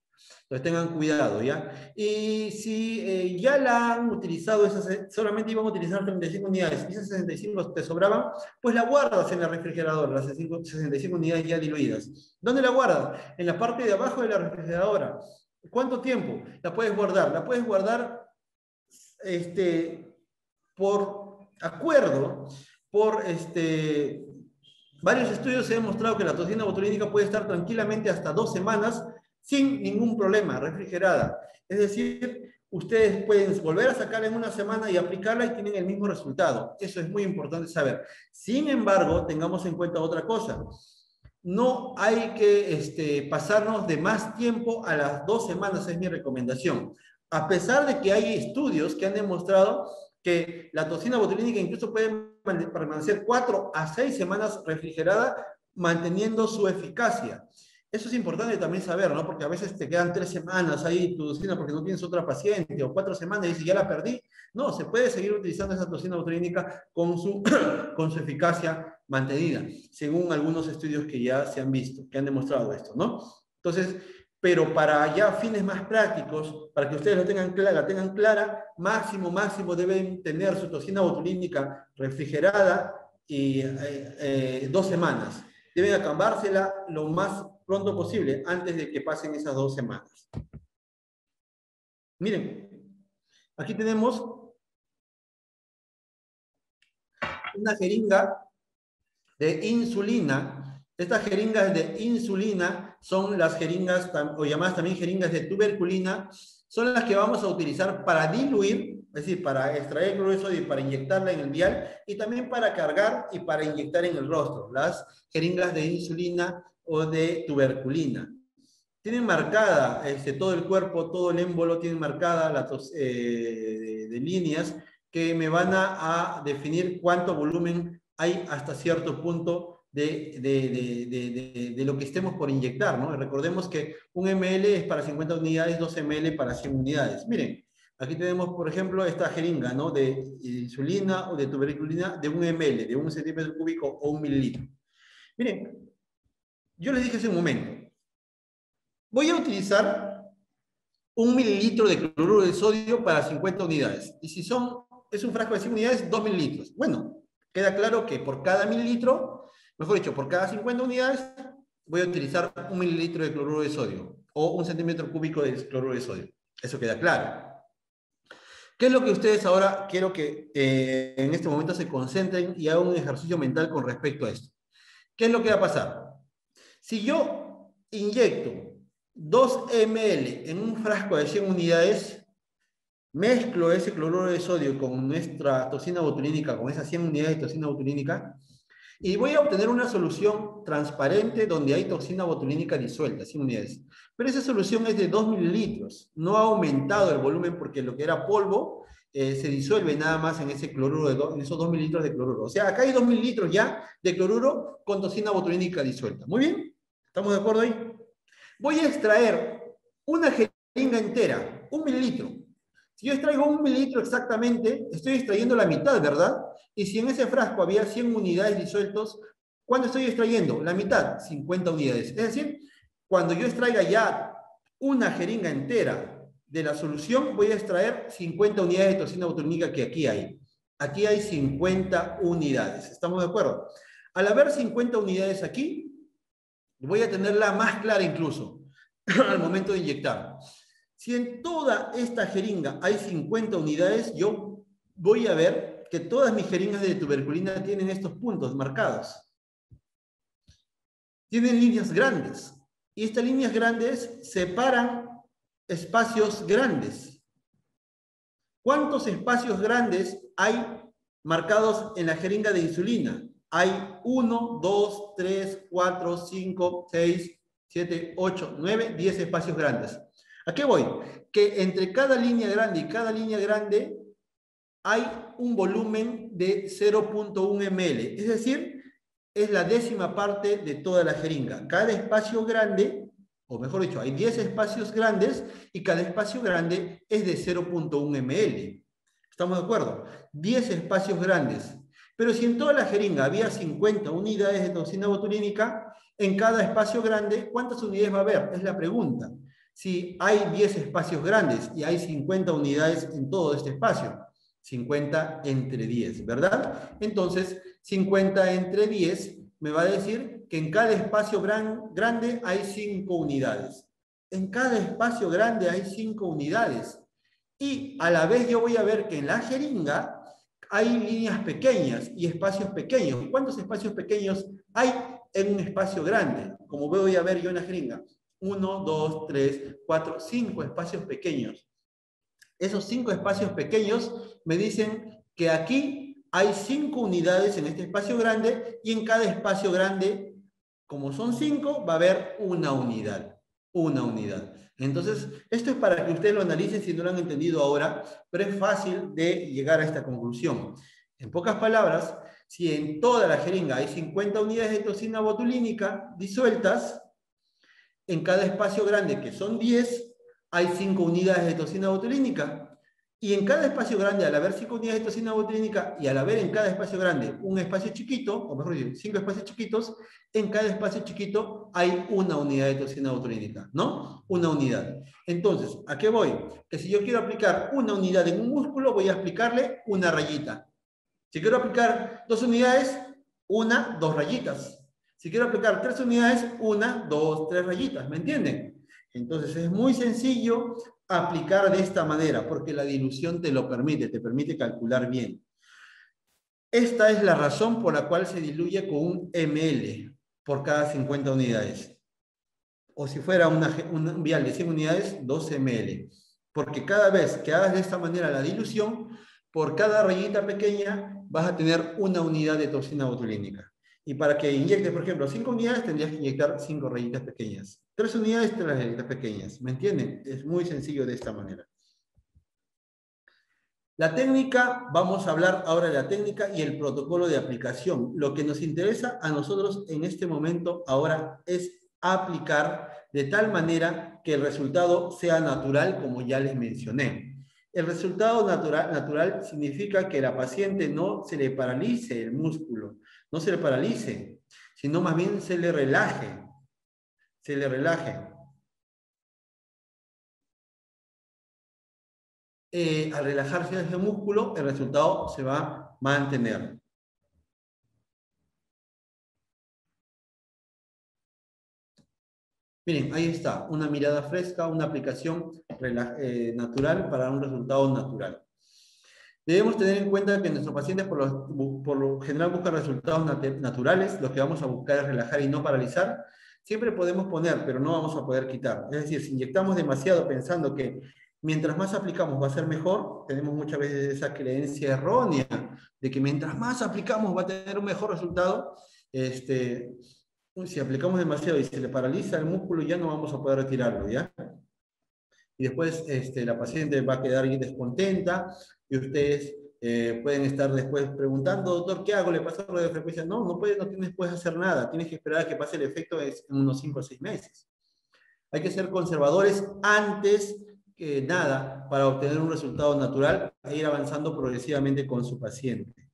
Entonces tengan cuidado, ¿ya? Y si ya la han utilizado, solamente iban a utilizar 35 unidades, y esas 65 te sobraban, pues la guardas en la refrigeradora, las 65 unidades ya diluidas. ¿Dónde la guardas? En la parte de abajo de la refrigeradora. ¿Cuánto tiempo la puedes guardar? La puedes guardar por acuerdo, por varios estudios se ha demostrado que la toxina botulínica puede estar tranquilamente hasta 2 semanas sin ningún problema, refrigerada. Es decir, ustedes pueden volver a sacarla en una semana y aplicarla y tienen el mismo resultado. Eso es muy importante saber. Sin embargo, tengamos en cuenta otra cosa. No hay que pasarnos de más tiempo a las 2 semanas, es mi recomendación. A pesar de que hay estudios que han demostrado que la toxina botulínica incluso puede permanecer 4 a 6 semanas refrigerada, manteniendo su eficacia. Eso es importante también saber, ¿no? Porque a veces te quedan 3 semanas ahí tu toxina porque no tienes otra paciente, o 4 semanas y dices, ya la perdí. No, se puede seguir utilizando esa toxina botulínica con su eficacia mantenida, según algunos estudios que ya se han visto, que han demostrado esto, ¿no? Entonces, pero para ya fines más prácticos, para que ustedes la tengan clara, máximo deben tener su toxina botulínica refrigerada y 2 semanas. Deben acabársela lo más pronto posible, antes de que pasen esas 2 semanas. Miren, aquí tenemos una jeringa de insulina. Estas jeringas de insulina son las jeringas, o llamadas también jeringas de tuberculina, son las que vamos a utilizar para diluir, es decir, para extraer cloruro de sodio y para inyectarla en el vial, y también para cargar y para inyectar en el rostro, las jeringas de insulina o de tuberculina. Tienen marcada todo el cuerpo, todo el émbolo, tienen marcada de líneas que me van a definir cuánto volumen hay hasta cierto punto de lo que estemos por inyectar, ¿no? Recordemos que 1 ml es para 50 unidades, 2 ml para 100 unidades. Miren, aquí tenemos, por ejemplo, esta jeringa, ¿no? De insulina o de tuberculina de 1 ml, de 1 centímetro cúbico o 1 mililitro. Miren, yo les dije hace un momento, voy a utilizar 1 mililitro de cloruro de sodio para 50 unidades. Y si es un frasco de 100 unidades, 2 mililitros. Bueno, queda claro que por cada mililitro, mejor dicho, por cada 50 unidades, voy a utilizar 1 mililitro de cloruro de sodio o 1 centímetro cúbico de cloruro de sodio. Eso queda claro. ¿Qué es lo que ustedes ahora quiero que en este momento se concentren y hagan un ejercicio mental con respecto a esto? ¿Qué es lo que va a pasar? Si yo inyecto 2 ml en un frasco de 100 unidades, mezclo ese cloruro de sodio con nuestra toxina botulínica, con esas 100 unidades de toxina botulínica, y voy a obtener una solución transparente donde hay toxina botulínica disuelta, 100 unidades. Pero esa solución es de 2 mililitros. No ha aumentado el volumen porque lo que era polvo se disuelve nada más en ese cloruro, en esos 2 mililitros de cloruro. O sea, acá hay 2 mililitros ya de cloruro con toxina botulínica disuelta. Muy bien, ¿estamos de acuerdo ahí? Voy a extraer una jeringa entera, 1 mililitro. Si yo extraigo 1 mililitro exactamente, estoy extrayendo la mitad, ¿verdad? Y si en ese frasco había 100 unidades disueltos, ¿cuánto estoy extrayendo? La mitad, 50 unidades. Es decir, cuando yo extraiga ya una jeringa entera de la solución, voy a extraer 50 unidades de toxina botulínica que aquí hay. Aquí hay 50 unidades. ¿Estamos de acuerdo? Al haber 50 unidades aquí, voy a tenerla más clara incluso al momento de inyectar. Si en toda esta jeringa hay 50 unidades, yo voy a ver que todas mis jeringas de tuberculina tienen estos puntos marcados. Tienen líneas grandes. Y estas líneas grandes separan espacios grandes. ¿Cuántos espacios grandes hay marcados en la jeringa de insulina? Hay 1, 2, 3, 4, 5, 6, 7, 8, 9, 10 espacios grandes. ¿A qué voy? Que entre cada línea grande y cada línea grande hay un volumen de 0.1 ml. Es decir, es la 10ª parte de toda la jeringa. Cada espacio grande, o mejor dicho, hay 10 espacios grandes y cada espacio grande es de 0.1 ml. ¿Estamos de acuerdo? 10 espacios grandes. Pero si en toda la jeringa había 50 unidades de toxina botulínica, en cada espacio grande, ¿cuántas unidades va a haber? Es la pregunta. Si hay 10 espacios grandes y hay 50 unidades en todo este espacio, 50 entre 10, ¿verdad? Entonces, 50 entre 10 me va a decir que en cada espacio grande hay 5 unidades. En cada espacio grande hay 5 unidades. Y a la vez yo voy a ver que en la jeringa hay líneas pequeñas y espacios pequeños. ¿Cuántos espacios pequeños hay en un espacio grande? Como voy a ver yo en la jeringa. 1, 2, 3, 4, 5 espacios pequeños. Esos 5 espacios pequeños me dicen que aquí hay 5 unidades en este espacio grande y en cada espacio grande, como son 5, va a haber una unidad. Una unidad. Entonces, esto es para que ustedes lo analicen si no lo han entendido ahora, pero es fácil de llegar a esta conclusión. En pocas palabras, si en toda la jeringa hay 50 unidades de toxina botulínica disueltas, en cada espacio grande, que son 10, hay 5 unidades de toxina botulínica. Y en cada espacio grande, al haber 5 unidades de toxina botulínica y al haber en cada espacio grande un espacio chiquito, o mejor dicho, 5 espacios chiquitos, en cada espacio chiquito hay una unidad de toxina botulínica, ¿no? Una unidad. Entonces, ¿a qué voy? Que si yo quiero aplicar una unidad en un músculo, voy a aplicarle una rayita. Si quiero aplicar 2 unidades, 1, 2 rayitas. Si quiero aplicar 3 unidades, 1, 2, 3 rayitas. ¿Me entienden? Entonces es muy sencillo aplicar de esta manera, porque la dilución te lo permite, te permite calcular bien. Esta es la razón por la cual se diluye con un ml por cada 50 unidades. O si fuera un vial de 100 unidades, 2 ml. Porque cada vez que hagas de esta manera la dilución, por cada rayita pequeña vas a tener una unidad de toxina botulínica. Y para que inyectes, por ejemplo, 5 unidades, tendrías que inyectar 5 rayitas pequeñas. 3 unidades, 3 rayitas pequeñas. ¿Me entienden? Es muy sencillo de esta manera. La técnica, vamos a hablar ahora de la técnica y el protocolo de aplicación. Lo que nos interesa a nosotros en este momento ahora es aplicar de tal manera que el resultado sea natural, como ya les mencioné. El resultado natural significa que la paciente no se le paralice el músculo, no se le paralice, sino más bien se le relaje, se le relaje. Al relajarse ese músculo, el resultado se va a mantener. Miren, ahí está, una mirada fresca, una aplicación natural para un resultado natural. Debemos tener en cuenta que nuestros pacientes por lo general buscan resultados naturales, lo que vamos a buscar es relajar y no paralizar. Siempre podemos poner, pero no vamos a poder quitar. Es decir, si inyectamos demasiado pensando que mientras más aplicamos va a ser mejor, tenemos muchas veces esa creencia errónea de que mientras más aplicamos va a tener un mejor resultado. Si aplicamos demasiado y se le paraliza el músculo, ya no vamos a poder retirarlo, ¿ya? Y después la paciente va a quedar descontenta y ustedes pueden estar después preguntando, doctor, ¿qué hago? ¿Le paso radiofrecuencia? No, no puedes hacer nada. Tienes que esperar a que pase el efecto en unos 5 o 6 meses. Hay que ser conservadores antes que nada para obtener un resultado natural e ir avanzando progresivamente con su paciente.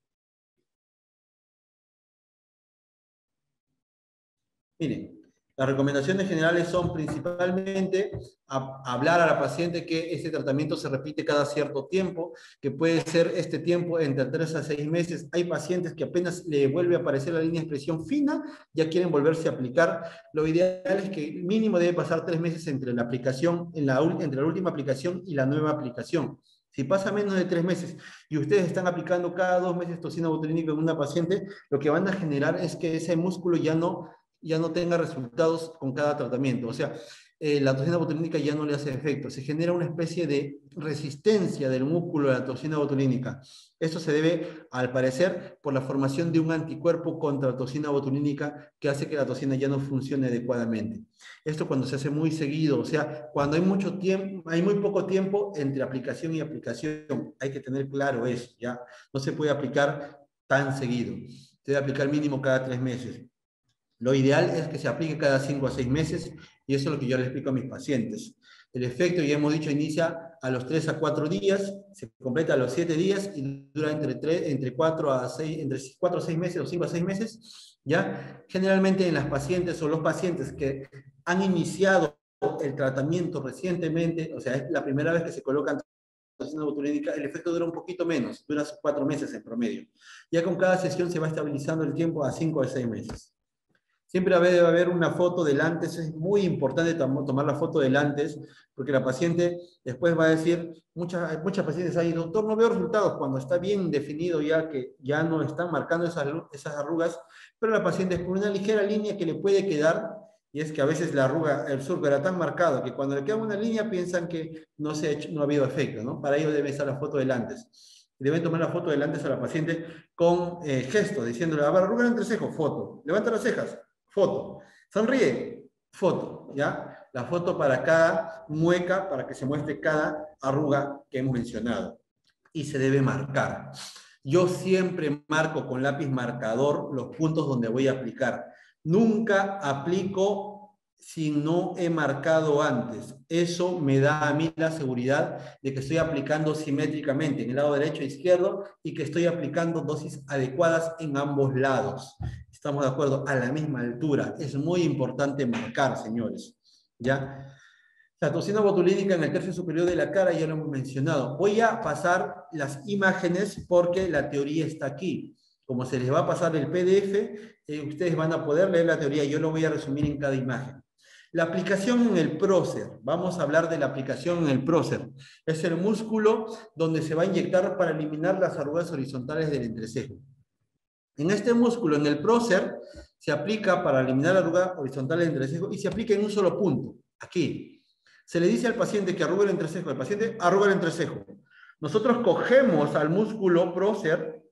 Miren, las recomendaciones generales son principalmente hablar a la paciente que este tratamiento se repite cada cierto tiempo, que puede ser este tiempo entre 3 a 6 meses. Hay pacientes que apenas le vuelve a aparecer la línea de expresión fina, ya quieren volverse a aplicar. Lo ideal es que mínimo debe pasar 3 meses entre la aplicación, entre la última aplicación y la nueva aplicación. Si pasa menos de 3 meses y ustedes están aplicando cada 2 meses toxina botulínica en una paciente, lo que van a generar es que ese músculo ya no tenga resultados con cada tratamiento. O sea, la toxina botulínica ya no le hace efecto. Se genera una especie de resistencia del músculo a la toxina botulínica. Esto se debe, al parecer, por la formación de un anticuerpo contra la toxina botulínica que hace que la toxina ya no funcione adecuadamente. Esto cuando se hace muy seguido, o sea, cuando hay mucho tiempo, hay muy poco tiempo entre aplicación y aplicación. Hay que tener claro eso, ¿ya? No se puede aplicar tan seguido. Se debe aplicar mínimo cada 3 meses. Lo ideal es que se aplique cada 5 a 6 meses y eso es lo que yo les explico a mis pacientes. El efecto, ya hemos dicho, inicia a los 3 a 4 días, se completa a los 7 días y dura entre 4 a 6 meses o 5 a 6 meses. ¿Ya? Generalmente en las pacientes o los pacientes que han iniciado el tratamiento recientemente, o sea, es la primera vez que se colocan toxina botulínica, el efecto dura un poquito menos, dura 4 meses en promedio. Ya con cada sesión se va estabilizando el tiempo a 5 a 6 meses. Siempre debe haber una foto del antes, es muy importante tomar la foto del antes, porque la paciente después va a decir, muchas pacientes ahí, doctor, no veo resultados, cuando está bien definido ya que ya no están marcando esas arrugas, pero la paciente por una ligera línea que le puede quedar, Y es que a veces la arruga, el surco era tan marcado que cuando le queda una línea piensan que no se ha hecho, no ha habido efecto, ¿no? Para ello debe estar la foto del antes. Deben tomar la foto del antes a la paciente con gesto, diciéndole, a ver, arruga el entrecejo, foto. Levanta las cejas, foto. Sonríe, foto, ¿ya? La foto para cada mueca, para que se muestre cada arruga que hemos mencionado. Y se debe marcar. Yo siempre marco con lápiz marcador los puntos donde voy a aplicar. Nunca aplico si no he marcado antes. Eso me da a mí la seguridad de que estoy aplicando simétricamente en el lado derecho e izquierdo y que estoy aplicando dosis adecuadas en ambos lados. Estamos de acuerdo, a la misma altura. Es muy importante marcar, señores. ¿Ya? La toxina botulínica en el tercio superior de la cara ya lo hemos mencionado. Voy a pasar las imágenes porque la teoría está aquí. Como se les va a pasar el PDF, ustedes van a poder leer la teoría. Yo lo voy a resumir en cada imagen. La aplicación en el prócer. Vamos a hablar de la aplicación en el prócer. Es el músculo donde se va a inyectar para eliminar las arrugas horizontales del entrecejo. En este músculo, en el prócer, se aplica para eliminar la arruga horizontal del entrecejo y se aplica en un solo punto, aquí. Se le dice al paciente que arruga el entrecejo, el paciente arruga el entrecejo. Nosotros cogemos al músculo prócer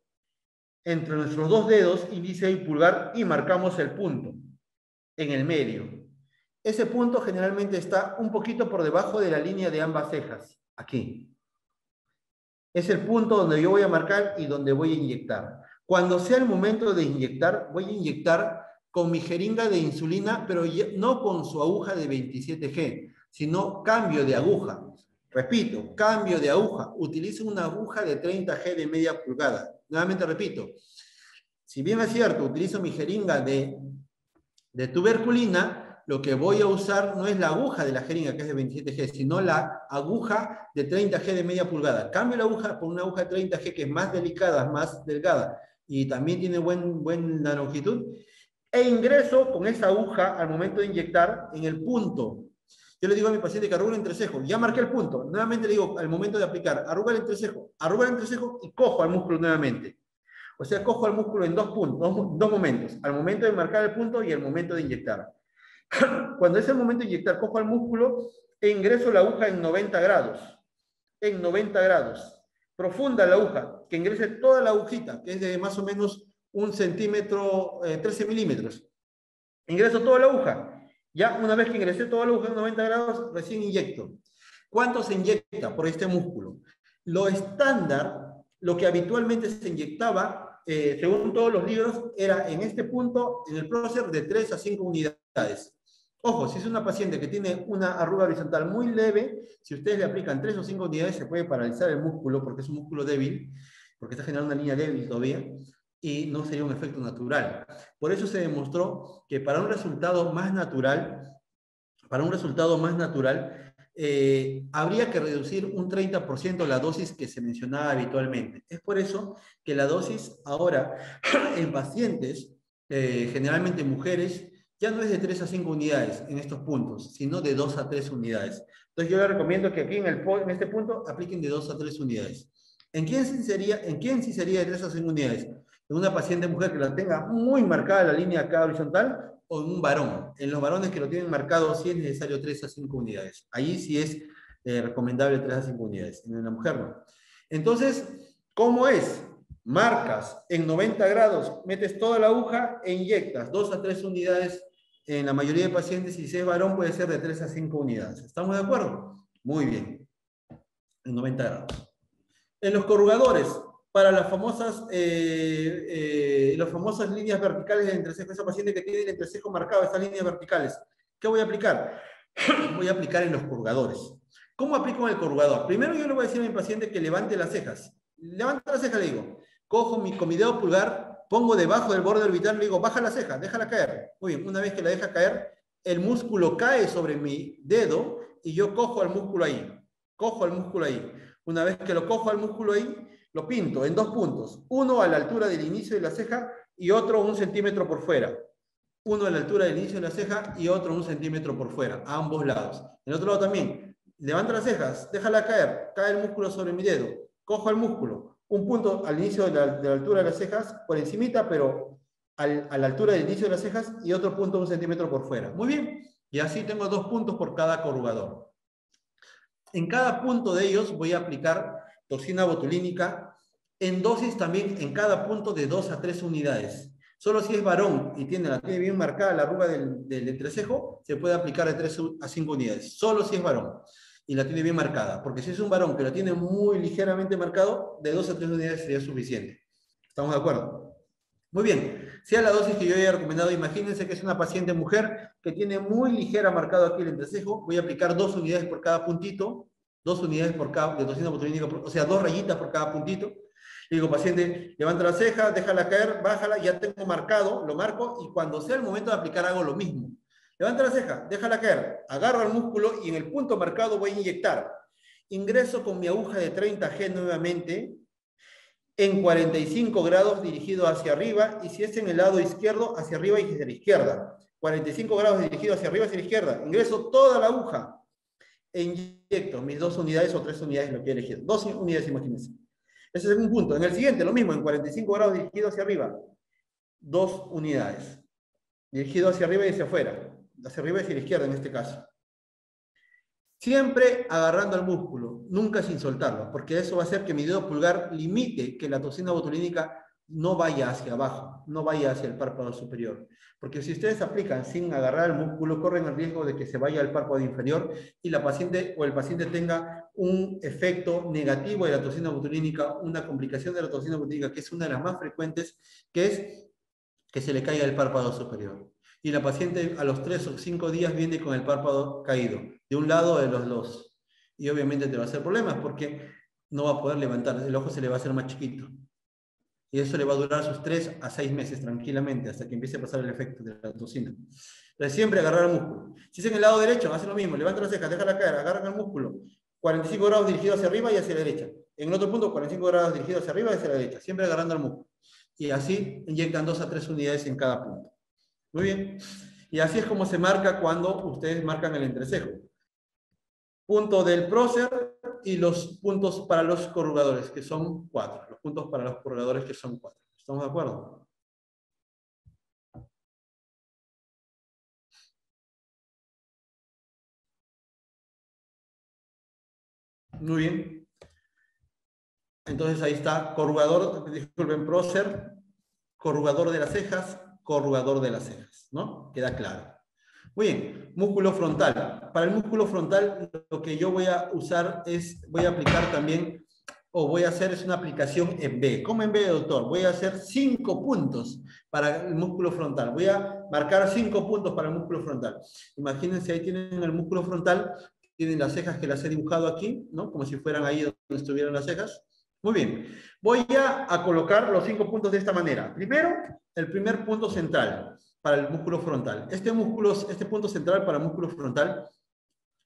entre nuestros dos dedos, índice y pulgar, y marcamos el punto en el medio. Ese punto generalmente está un poquito por debajo de la línea de ambas cejas, aquí. Es el punto donde yo voy a marcar y donde voy a inyectar. Cuando sea el momento de inyectar, voy a inyectar con mi jeringa de insulina, pero no con su aguja de 27G, sino cambio de aguja. Repito, cambio de aguja. Utilizo una aguja de 30G de media pulgada. Nuevamente repito, si bien es cierto, utilizo mi jeringa de tuberculina, lo que voy a usar no es la aguja de la jeringa, que es de 27G, sino la aguja de 30G de media pulgada. Cambio la aguja por una aguja de 30G que es más delicada, más delgada y también tiene buena longitud, e ingreso con esa aguja al momento de inyectar en el punto. Yo le digo a mi paciente que arruga el entrecejo, ya marqué el punto, nuevamente le digo al momento de aplicar, arruga el entrecejo y cojo al músculo nuevamente. O sea, cojo al músculo en dos momentos, al momento de marcar el punto y el momento de inyectar. Cuando es el momento de inyectar, cojo al músculo e ingreso la aguja en 90 grados. En 90 grados. Profunda la aguja, que ingrese toda la agujita, que es de más o menos 1 centímetro, 13 milímetros. Ingreso toda la aguja. Ya una vez que ingresé toda la aguja en 90 grados, recién inyecto. ¿Cuánto se inyecta por este músculo? Lo estándar, lo que habitualmente se inyectaba, según todos los libros, era en este punto, en el prócer, de 3 a 5 unidades. Ojo, si es una paciente que tiene una arruga horizontal muy leve, si ustedes le aplican 3 o 5 unidades, se puede paralizar el músculo porque es un músculo débil, porque está generando una línea débil todavía, y no sería un efecto natural. Por eso se demostró que para un resultado más natural, habría que reducir un 30% la dosis que se mencionaba habitualmente. Es por eso que la dosis ahora en pacientes, generalmente mujeres, ya no es de 3 a 5 unidades en estos puntos, sino de 2 a 3 unidades. Entonces yo les recomiendo que aquí en este punto apliquen de 2 a 3 unidades. ¿En quién sí sería de 3 a 5 unidades? En una paciente mujer que la tenga muy marcada la línea acá horizontal, o en un varón. En los varones que lo tienen marcado sí es necesario 3 a 5 unidades. Ahí sí es recomendable 3 a 5 unidades. En la mujer no. Entonces, ¿cómo es? Marcas en 90 grados, metes toda la aguja e inyectas 2 a 3 unidades. En la mayoría de pacientes, si es varón, puede ser de 3 a 5 unidades. ¿Estamos de acuerdo? Muy bien. En 90 grados. En los corrugadores, para las famosas líneas verticales del entrecejo, esa paciente que tiene el entrecejo marcado, estas líneas verticales, ¿qué voy a aplicar? Voy a aplicar en los corrugadores. ¿Cómo aplico en el corrugador? Primero yo le voy a decir a mi paciente que levante las cejas. Levanta las cejas, le digo. Cojo con mi dedo pulgar, pongo debajo del borde orbital, le digo, baja la ceja, déjala caer. Muy bien, una vez que la deja caer, el músculo cae sobre mi dedo y yo cojo al músculo ahí. Cojo al músculo ahí. Una vez que lo cojo al músculo ahí, lo pinto en 2 puntos. Uno a la altura del inicio de la ceja y otro 1 centímetro por fuera. Uno a la altura del inicio de la ceja y otro 1 centímetro por fuera, a ambos lados. En el otro lado también. Levanta las cejas, déjala caer, cae el músculo sobre mi dedo. Cojo el músculo. Un punto al inicio de la altura de las cejas, por encimita, pero a la altura del inicio de las cejas y otro punto 1 centímetro por fuera. Muy bien. Y así tengo 2 puntos por cada corrugador. En cada punto de ellos voy a aplicar toxina botulínica en dosis también en cada punto de 2 a 3 unidades. Solo si es varón y tiene bien marcada la arruga del entrecejo, se puede aplicar de 3 a 5 unidades. Solo si es varón y la tiene bien marcada. Porque si es un varón que lo tiene muy ligeramente marcado, de 2 a 3 unidades sería suficiente. ¿Estamos de acuerdo? Muy bien, sea la dosis que yo haya recomendado, imagínense que es una paciente mujer que tiene muy ligera marcado aquí el entrecejo, voy a aplicar 2 unidades por cada puntito, 2 unidades por cada, de toxina botulínica, o sea, 2 rayitas por cada puntito. Le digo, paciente, levanta la ceja, déjala caer, bájala, ya tengo marcado, lo marco, y cuando sea el momento de aplicar hago lo mismo. Levanta la ceja, déjala caer, agarro el músculo y en el punto marcado voy a inyectar. Ingreso con mi aguja de 30G nuevamente, en 45 grados dirigido hacia arriba, y si es en el lado izquierdo, hacia arriba y hacia la izquierda. 45 grados dirigido hacia arriba y hacia la izquierda. Ingreso toda la aguja e inyecto mis 2 unidades o 3 unidades, lo que he elegido. 2 unidades, imagínense. Ese es un punto. En el siguiente, lo mismo, en 45 grados dirigido hacia arriba. 2 unidades. Dirigido hacia arriba y hacia afuera. Hacia arriba y hacia la izquierda en este caso. Siempre agarrando al músculo, nunca sin soltarlo, porque eso va a hacer que mi dedo pulgar limite que la toxina botulínica no vaya hacia abajo, no vaya hacia el párpado superior. Porque si ustedes aplican sin agarrar el músculo, corren el riesgo de que se vaya al párpado inferior y la paciente o el paciente tenga un efecto negativo de la toxina botulínica, una complicación de la toxina botulínica, que es una de las más frecuentes, que es que se le caiga el párpado superior. Y la paciente a los 3 o 5 días viene con el párpado caído, de un lado o de los dos. Y obviamente te va a hacer problemas porque no va a poder levantar, el ojo se le va a hacer más chiquito. Y eso le va a durar sus 3 a 6 meses tranquilamente, hasta que empiece a pasar el efecto de la toxina. Entonces siempre agarrar el músculo. Si es en el lado derecho, hace lo mismo, levanta las cejas, déjala caer, agarran el músculo. 45 grados dirigido hacia arriba y hacia la derecha. En el otro punto, 45 grados dirigido hacia arriba y hacia la derecha. Siempre agarrando el músculo. Y así inyectan 2 a 3 unidades en cada punto. Muy bien. Y así es como se marca cuando ustedes marcan el entrecejo. Punto del prócer y los puntos para los corrugadores, que son 4. Los puntos para los corrugadores, que son 4. ¿Estamos de acuerdo? Muy bien. Entonces ahí está, corrugador, disculpen, prócer, corrugador de las cejas, corrugador de las cejas, ¿no? Queda claro. Muy bien, músculo frontal. Para el músculo frontal lo que yo voy a usar es, voy a aplicar también, o voy a hacer es una aplicación en B. ¿Cómo en B, doctor? Voy a hacer 5 puntos para el músculo frontal. Voy a marcar 5 puntos para el músculo frontal. Imagínense, ahí tienen el músculo frontal, tienen las cejas que las he dibujado aquí, ¿no? Como si fueran ahí donde estuvieran las cejas. Muy bien, voy a colocar los 5 puntos de esta manera. Primero, el primer punto central para el músculo frontal. Este punto central para el músculo frontal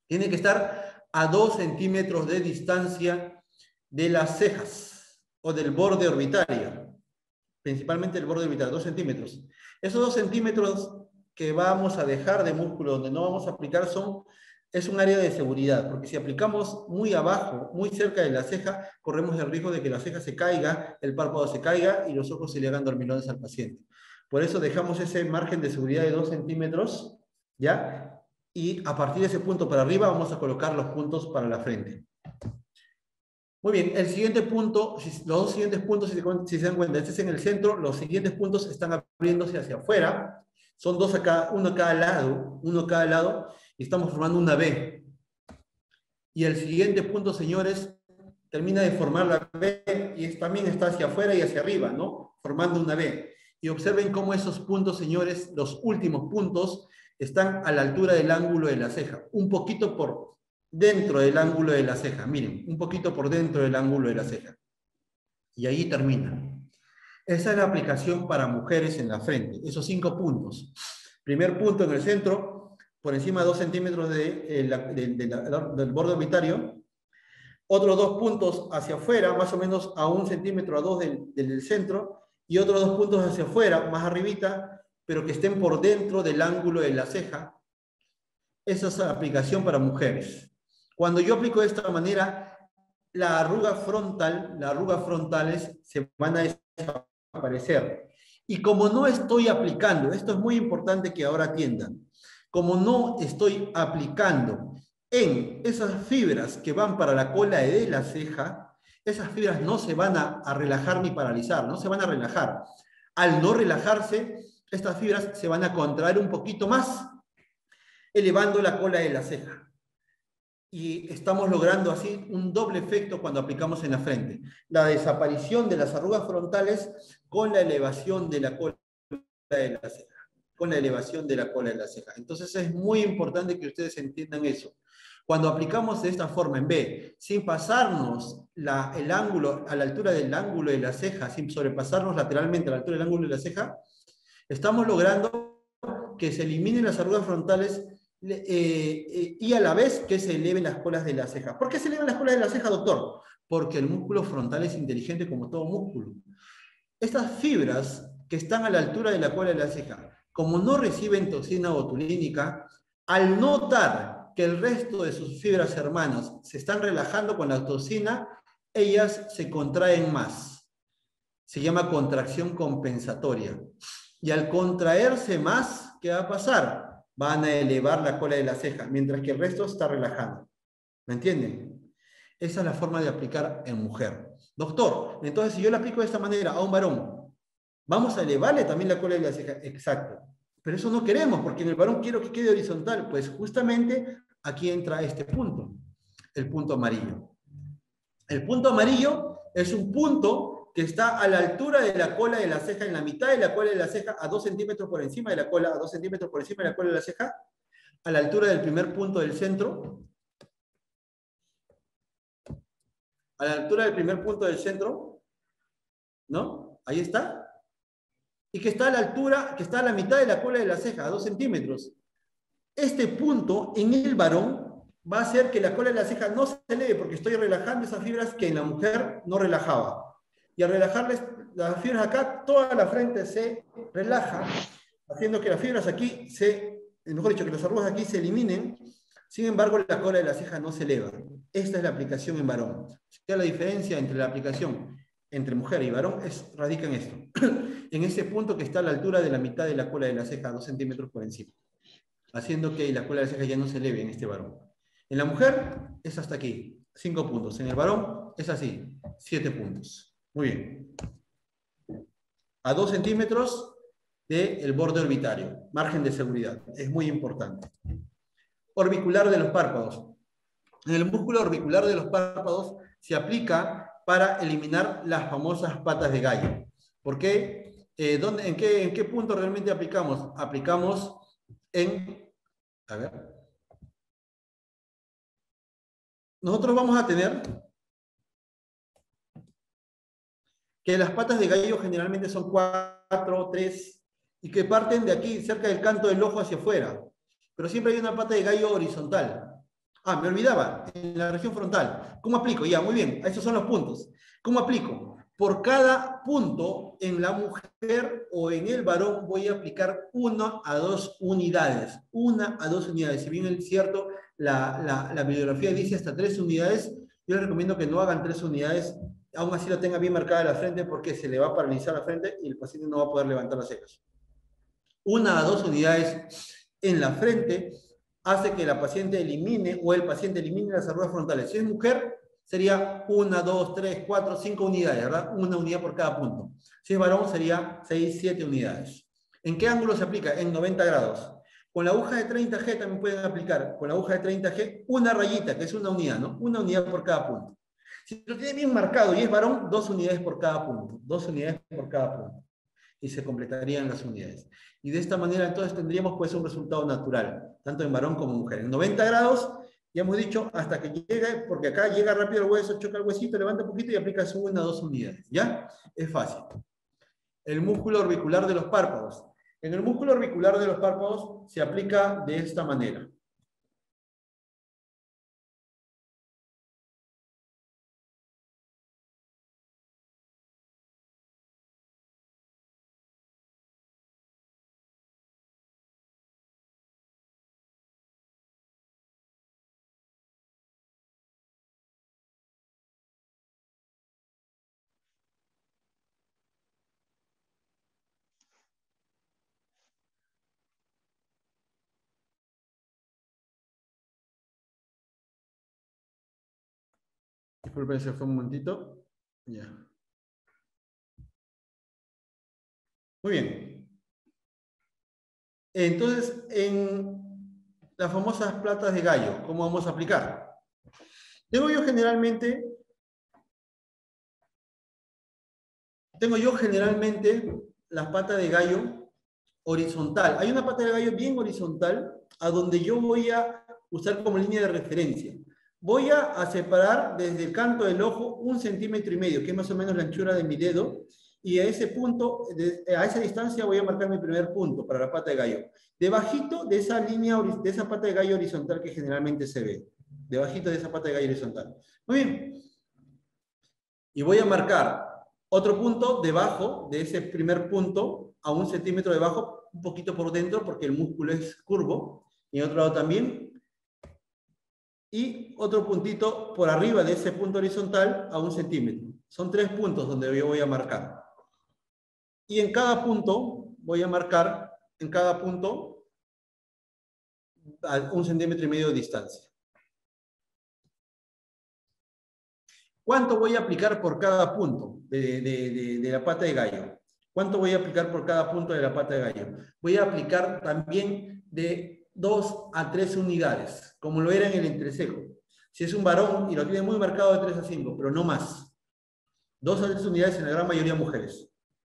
tiene que estar a 2 centímetros de distancia de las cejas o del borde orbitario. Principalmente el borde orbital, 2 centímetros. Esos 2 centímetros que vamos a dejar de músculo, donde no vamos a aplicar, es un área de seguridad, porque si aplicamos muy abajo, muy cerca de la ceja, corremos el riesgo de que la ceja se caiga, el párpado se caiga y los ojos se le hagan dormilones al paciente. Por eso dejamos ese margen de seguridad de 2 centímetros, ¿ya? Y a partir de ese punto para arriba vamos a colocar los puntos para la frente. Muy bien, el siguiente punto, los 2 siguientes puntos, si se dan cuenta, este es en el centro, los siguientes puntos están abriéndose hacia afuera, son 2 acá, uno a cada lado, y estamos formando una B. Y el siguiente punto, señores, termina de formar la B y también está hacia afuera y hacia arriba, ¿no? Formando una B. Y observen cómo esos puntos, señores, los últimos puntos, están a la altura del ángulo de la ceja, un poquito por dentro del ángulo de la ceja, miren, un poquito por dentro del ángulo de la ceja. Y ahí termina. Esa es la aplicación para mujeres en la frente, esos 5 puntos. Primer punto en el centro, por encima de 2 centímetros del borde orbitario. Otros 2 puntos hacia afuera, más o menos a 1 centímetro a 2 del centro. Y otros 2 puntos hacia afuera, más arribita, pero que estén por dentro del ángulo de la ceja. Esa es la aplicación para mujeres. Cuando yo aplico de esta manera, las arrugas frontales se van a desaparecer. Y como no estoy aplicando, esto es muy importante que ahora atiendan, como no estoy aplicando en esas fibras que van para la cola de la ceja, esas fibras no se van a relajar ni paralizar, no se van a relajar. Al no relajarse, estas fibras se van a contraer un poquito más, elevando la cola de la ceja. Y estamos logrando así un doble efecto cuando aplicamos en la frente. La desaparición de las arrugas frontales con la elevación de la cola de la ceja. Con la elevación de la cola de la ceja. Entonces es muy importante que ustedes entiendan eso. Cuando aplicamos de esta forma en B, sin pasarnos el ángulo a la altura del ángulo de la ceja, sin sobrepasarnos lateralmente a la altura del ángulo de la ceja, estamos logrando que se eliminen las arrugas frontales y a la vez que se eleven las colas de la ceja. ¿Por qué se elevan las colas de la ceja, doctor? Porque el músculo frontal es inteligente como todo músculo. Estas fibras que están a la altura de la cola de la ceja, como no reciben toxina botulínica, al notar que el resto de sus fibras hermanas se están relajando con la toxina, ellas se contraen más. Se llama contracción compensatoria. Y al contraerse más, ¿qué va a pasar? Van a elevar la cola de la ceja, mientras que el resto está relajando. ¿Me entienden? Esa es la forma de aplicar en mujer. Doctor, entonces si yo le aplico de esta manera a un varón, vamos a elevarle también la cola de la ceja. Exacto. Pero eso no queremos, porque en el varón quiero que quede horizontal. Pues justamente aquí entra este punto, el punto amarillo. El punto amarillo es un punto que está a la altura de la cola de la ceja, en la mitad de la cola de la ceja, a 2 centímetros por encima de la cola, a 2 centímetros por encima de la cola de la ceja, a la altura del primer punto del centro, a la altura del primer punto del centro, ¿no? Ahí está. Y que está a la altura, que está a la mitad de la cola de la ceja, a 2 centímetros. Este punto en el varón va a hacer que la cola de la ceja no se eleve porque estoy relajando esas fibras que en la mujer no relajaba. Y al relajarles las fibras acá, toda la frente se relaja, haciendo que las fibras aquí mejor dicho, que las arrugas aquí se eliminen. Sin embargo, la cola de la ceja no se eleva. Esta es la aplicación en varón. La diferencia entre la aplicación entre mujer y varón radica en esto. En ese punto que está a la altura de la mitad de la cola de la ceja, 2 centímetros por encima, haciendo que la cola de la ceja ya no se eleve en este varón. En la mujer es hasta aquí, 5 puntos. En el varón es así, 7 puntos. Muy bien. A 2 centímetros del borde orbitario, margen de seguridad. Es muy importante. Orbicular de los párpados. En el músculo orbicular de los párpados se aplica para eliminar las famosas patas de gallo. ¿Por qué? ¿En qué punto realmente aplicamos? Aplicamos en... A ver. Nosotros vamos a tener que las patas de gallo generalmente son 4, 3, y que parten de aquí, cerca del canto del ojo hacia afuera. Pero siempre hay una pata de gallo horizontal. Ah, me olvidaba, en la región frontal. ¿Cómo aplico? Ya, muy bien, esos son los puntos. ¿Cómo aplico? Por cada punto en la mujer o en el varón voy a aplicar 1 a 2 unidades. 1 a 2 unidades. Si bien es cierto, la bibliografía dice hasta 3 unidades, yo les recomiendo que no hagan 3 unidades, aún así lo tenga bien marcada la frente, porque se le va a paralizar la frente y el paciente no va a poder levantar las cejas. 1 a 2 unidades en la frente hace que la paciente elimine o el paciente elimine las arrugas frontales. Si es mujer, sería 1, 2, 3, 4, 5 unidades, ¿verdad? Una unidad por cada punto. Si es varón, sería 6, 7 unidades. ¿En qué ángulo se aplica? En 90 grados. Con la aguja de 30G también pueden aplicar, con la aguja de 30G, una rayita, que es una unidad, ¿no? Una unidad por cada punto. Si lo tiene bien marcado y es varón, 2 unidades por cada punto. 2 unidades por cada punto. Y se completarían las unidades. Y de esta manera entonces tendríamos pues un resultado natural, tanto en varón como en mujer. En 90 grados, ya hemos dicho, hasta que llegue, porque acá llega rápido el hueso, choca el huesito, levanta un poquito y aplica su 1 o 2 unidades. ¿Ya? Es fácil. El músculo orbicular de los párpados. En el músculo orbicular de los párpados se aplica de esta manera. Disculpen, se fue un momentito. Ya. Muy bien. Entonces, en las famosas platas de gallo, ¿cómo vamos a aplicar? Tengo yo generalmente las patas de gallo horizontal. Hay una pata de gallo bien horizontal a donde yo voy a usar como línea de referencia. Voy a separar desde el canto del ojo 1,5 centímetros, que es más o menos la anchura de mi dedo, y a ese punto, a esa distancia voy a marcar mi primer punto para la pata de gallo. Debajito de esa línea, de esa pata de gallo horizontal que generalmente se ve. Debajito de esa pata de gallo horizontal. Muy bien. Y voy a marcar otro punto debajo de ese primer punto, a 1 centímetro debajo, un poquito por dentro, porque el músculo es curvo. Y en otro lado también. Y otro puntito por arriba de ese punto horizontal a 1 centímetro. Son 3 puntos donde yo voy a marcar. Y en cada punto voy a marcar, en cada punto, a 1,5 centímetros de distancia. ¿Cuánto voy a aplicar por cada punto de la pata de gallo? ¿Cuánto voy a aplicar por cada punto de la pata de gallo? Voy a aplicar también de 2 a 3 unidades, como lo era en el entrecejo. Si es un varón y lo tiene muy marcado, de 3 a 5, pero no más. 2 a 3 unidades en la gran mayoría de mujeres.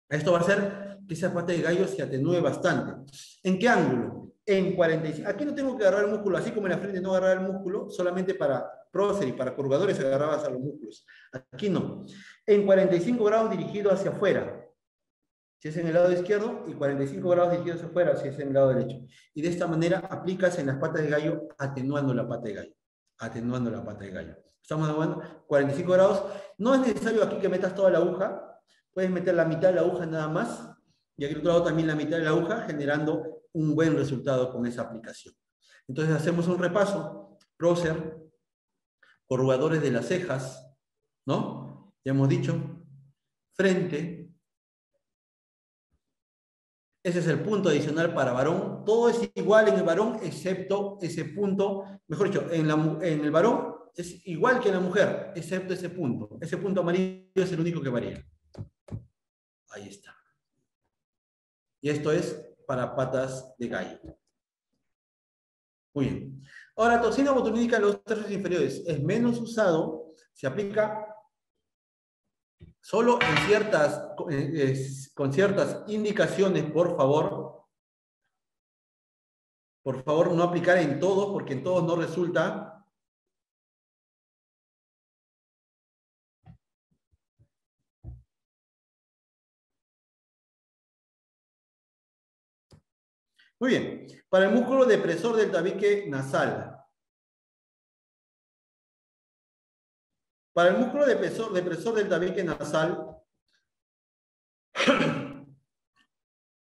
Esto va a hacer que esa pata de gallo se atenúe bastante. ¿En qué ángulo? En 45. Aquí no tengo que agarrar el músculo, así como en la frente no agarrar el músculo, solamente para prócer y para curvadores agarrabas a los músculos. Aquí no. En 45 grados dirigido hacia afuera, si es en el lado izquierdo, y 45 grados dirigido hacia afuera, si es en el lado derecho. Y de esta manera aplicas en las patas de gallo, atenuando la pata de gallo. Atenuando la pata de gallo. Estamos hablando 45 grados. No es necesario aquí que metas toda la aguja. Puedes meter la mitad de la aguja nada más. Y aquí al otro lado también la mitad de la aguja, generando un buen resultado con esa aplicación. Entonces hacemos un repaso. Prócer, corrugadores de las cejas, ¿no? Ya hemos dicho. Frente. Ese es el punto adicional para varón. Todo es igual en el varón, excepto ese punto. Mejor dicho, en el varón es igual que en la mujer, excepto ese punto. Ese punto amarillo es el único que varía. Ahí está. Y esto es para patas de gallo. Muy bien. Ahora, toxina botulínica en los tercios inferiores es menos usado, se aplica solo en con ciertas indicaciones, por favor. Por favor, no aplicar en todos, porque en todos no resulta. Muy bien. Para el músculo depresor del tabique nasal. Para el músculo depresor del tabique nasal,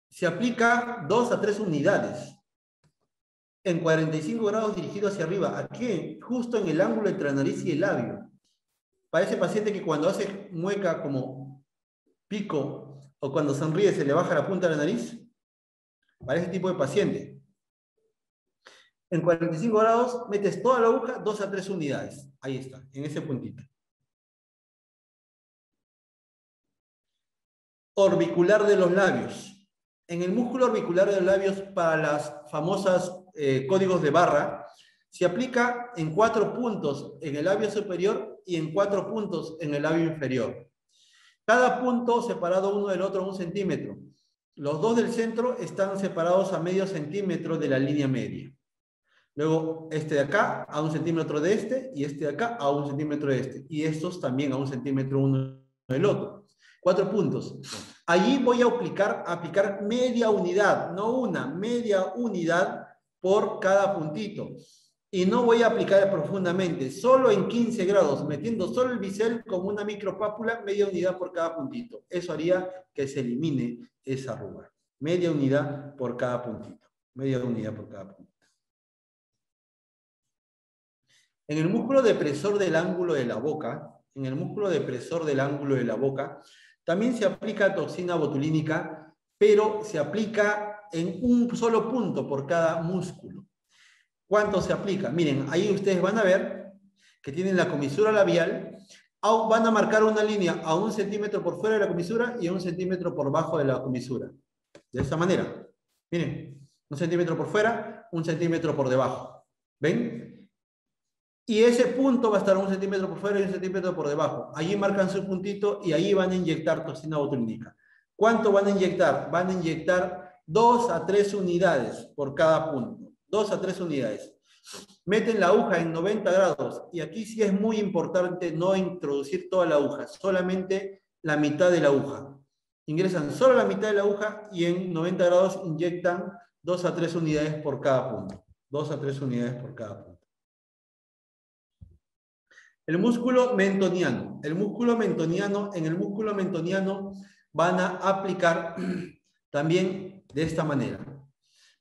se aplica 2 a 3 unidades. En 45 grados dirigido hacia arriba. Aquí, justo en el ángulo entre la nariz y el labio. Para ese paciente que cuando hace mueca como pico o cuando sonríe se le baja la punta de la nariz. Para ese tipo de paciente. En 45 grados metes toda la aguja, 2 a 3 unidades. Ahí está, en ese puntito. Orbicular de los labios. En el músculo orbicular de los labios, para las famosas códigos de barra, se aplica en 4 puntos en el labio superior y en 4 puntos en el labio inferior. Cada punto separado uno del otro 1 centímetro. Los dos del centro están separados a medio centímetro de la línea media. Luego, este de acá a 1 centímetro de este, y este de acá a 1 centímetro de este. Y estos también a 1 centímetro uno del otro. 4 puntos. Allí voy a aplicar media unidad, no una, media unidad por cada puntito. Y no voy a aplicar profundamente, solo en 15 grados, metiendo solo el bisel como una micropápula, media unidad por cada puntito. Eso haría que se elimine esa arruga. Media unidad por cada puntito. Media unidad por cada puntito. En el músculo depresor del ángulo de la boca, también se aplica toxina botulínica, pero se aplica en un solo punto por cada músculo. ¿Cuánto se aplica? Miren, ahí ustedes van a ver que tienen la comisura labial, van a marcar una línea a 1 centímetro por fuera de la comisura y a 1 centímetro por bajo de la comisura. De esta manera. Miren, 1 centímetro por fuera, 1 centímetro por debajo. ¿Ven? Y ese punto va a estar 1 centímetro por fuera y 1 centímetro por debajo. Allí marcan su puntito y ahí van a inyectar toxina botulínica. ¿Cuánto van a inyectar? Van a inyectar 2 a 3 unidades por cada punto. 2 a 3 unidades. Meten la aguja en 90 grados. Y aquí sí es muy importante no introducir toda la aguja, solamente la mitad de la aguja. Ingresan solo la mitad de la aguja y en 90 grados inyectan 2 a 3 unidades por cada punto. 2 a 3 unidades por cada punto. El músculo mentoniano. En el músculo mentoniano van a aplicar también de esta manera.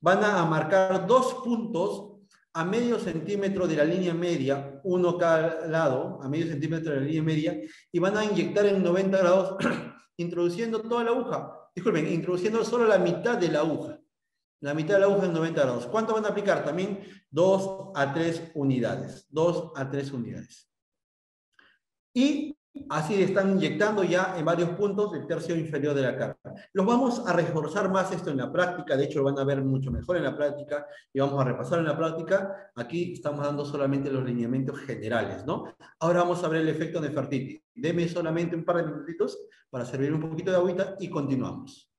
Van a marcar 2 puntos a medio centímetro de la línea media, uno cada lado, a medio centímetro de la línea media, y van a inyectar en 90 grados, introduciendo toda la aguja. Disculpen, introduciendo solo la mitad de la aguja. La mitad de la aguja en 90 grados. ¿Cuánto van a aplicar? También 2 a 3 unidades. 2 a 3 unidades. Y así están inyectando ya en varios puntos el tercio inferior de la carga. Los vamos a reforzar más esto en la práctica, de hecho lo van a ver mucho mejor en la práctica y vamos a repasar en la práctica. Aquí estamos dando solamente los lineamientos generales, ¿no? Ahora vamos a ver el efecto Nefertiti. Deme solamente un par de minutitos para servir un poquito de agüita y continuamos.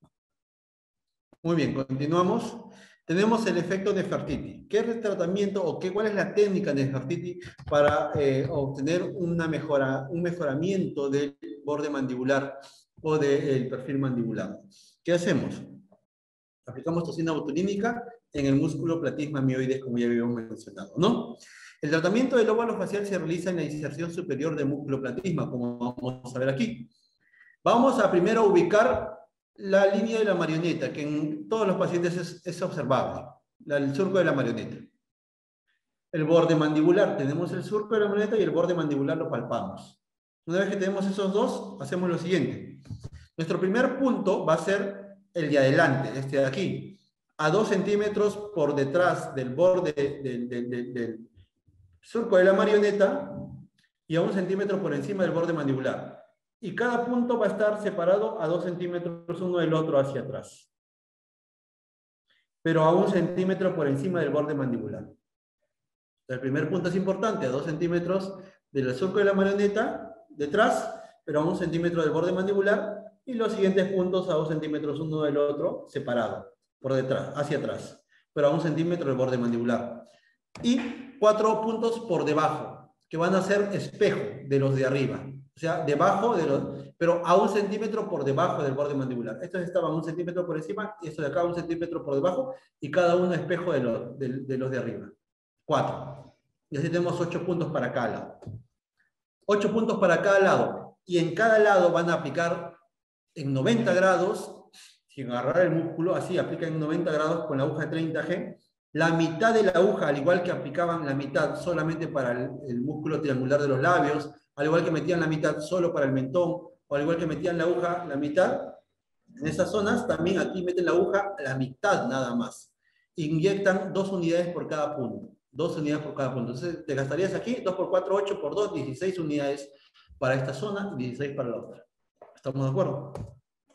Muy bien, continuamos. Tenemos el efecto Nefertiti. ¿Qué es el tratamiento o cuál es la técnica de Nefertiti para obtener un mejoramiento del borde mandibular o del perfil mandibular? ¿Qué hacemos? Aplicamos toxina botulínica en el músculo platisma mioides, como ya habíamos mencionado, ¿no? El tratamiento del óvalo facial se realiza en la inserción superior del músculo platisma, como vamos a ver aquí. Vamos a primero ubicar la línea de la marioneta, que en todos los pacientes es observable, el surco de la marioneta. El borde mandibular, tenemos el surco de la marioneta y el borde mandibular lo palpamos. Una vez que tenemos esos dos, hacemos lo siguiente. Nuestro primer punto va a ser el de adelante, este de aquí, a 2 centímetros por detrás del borde del surco de la marioneta y a 1 centímetro por encima del borde mandibular. Y cada punto va a estar separado a 2 centímetros uno del otro hacia atrás. Pero a 1 centímetro por encima del borde mandibular. El primer punto es importante, a 2 centímetros del surco de la marioneta, detrás, pero a 1 centímetro del borde mandibular, y los siguientes puntos a 2 centímetros uno del otro, separado, por detrás, hacia atrás, pero a 1 centímetro del borde mandibular. Y 4 puntos por debajo, que van a ser espejo de los de arriba. O sea, debajo de los, pero a 1 centímetro por debajo del borde mandibular. Estos estaban 1 centímetro por encima, y estos de acá 1 centímetro por debajo, y cada uno espejo de los de arriba. 4. Y así tenemos 8 puntos para cada lado. 8 puntos para cada lado. Y en cada lado van a aplicar en 90 grados, sin agarrar el músculo, así aplican en 90 grados con la aguja de 30G, la mitad de la aguja, al igual que aplicaban la mitad solamente para el músculo triangular de los labios, al igual que metían la mitad solo para el mentón, o al igual que metían la aguja, la mitad, en esas zonas, también aquí meten la aguja la mitad nada más. Inyectan 2 unidades por cada punto. 2 unidades por cada punto. Entonces, te gastarías aquí 2 por 4, 8 por 2, 16 unidades para esta zona y 16 para la otra. ¿Estamos de acuerdo?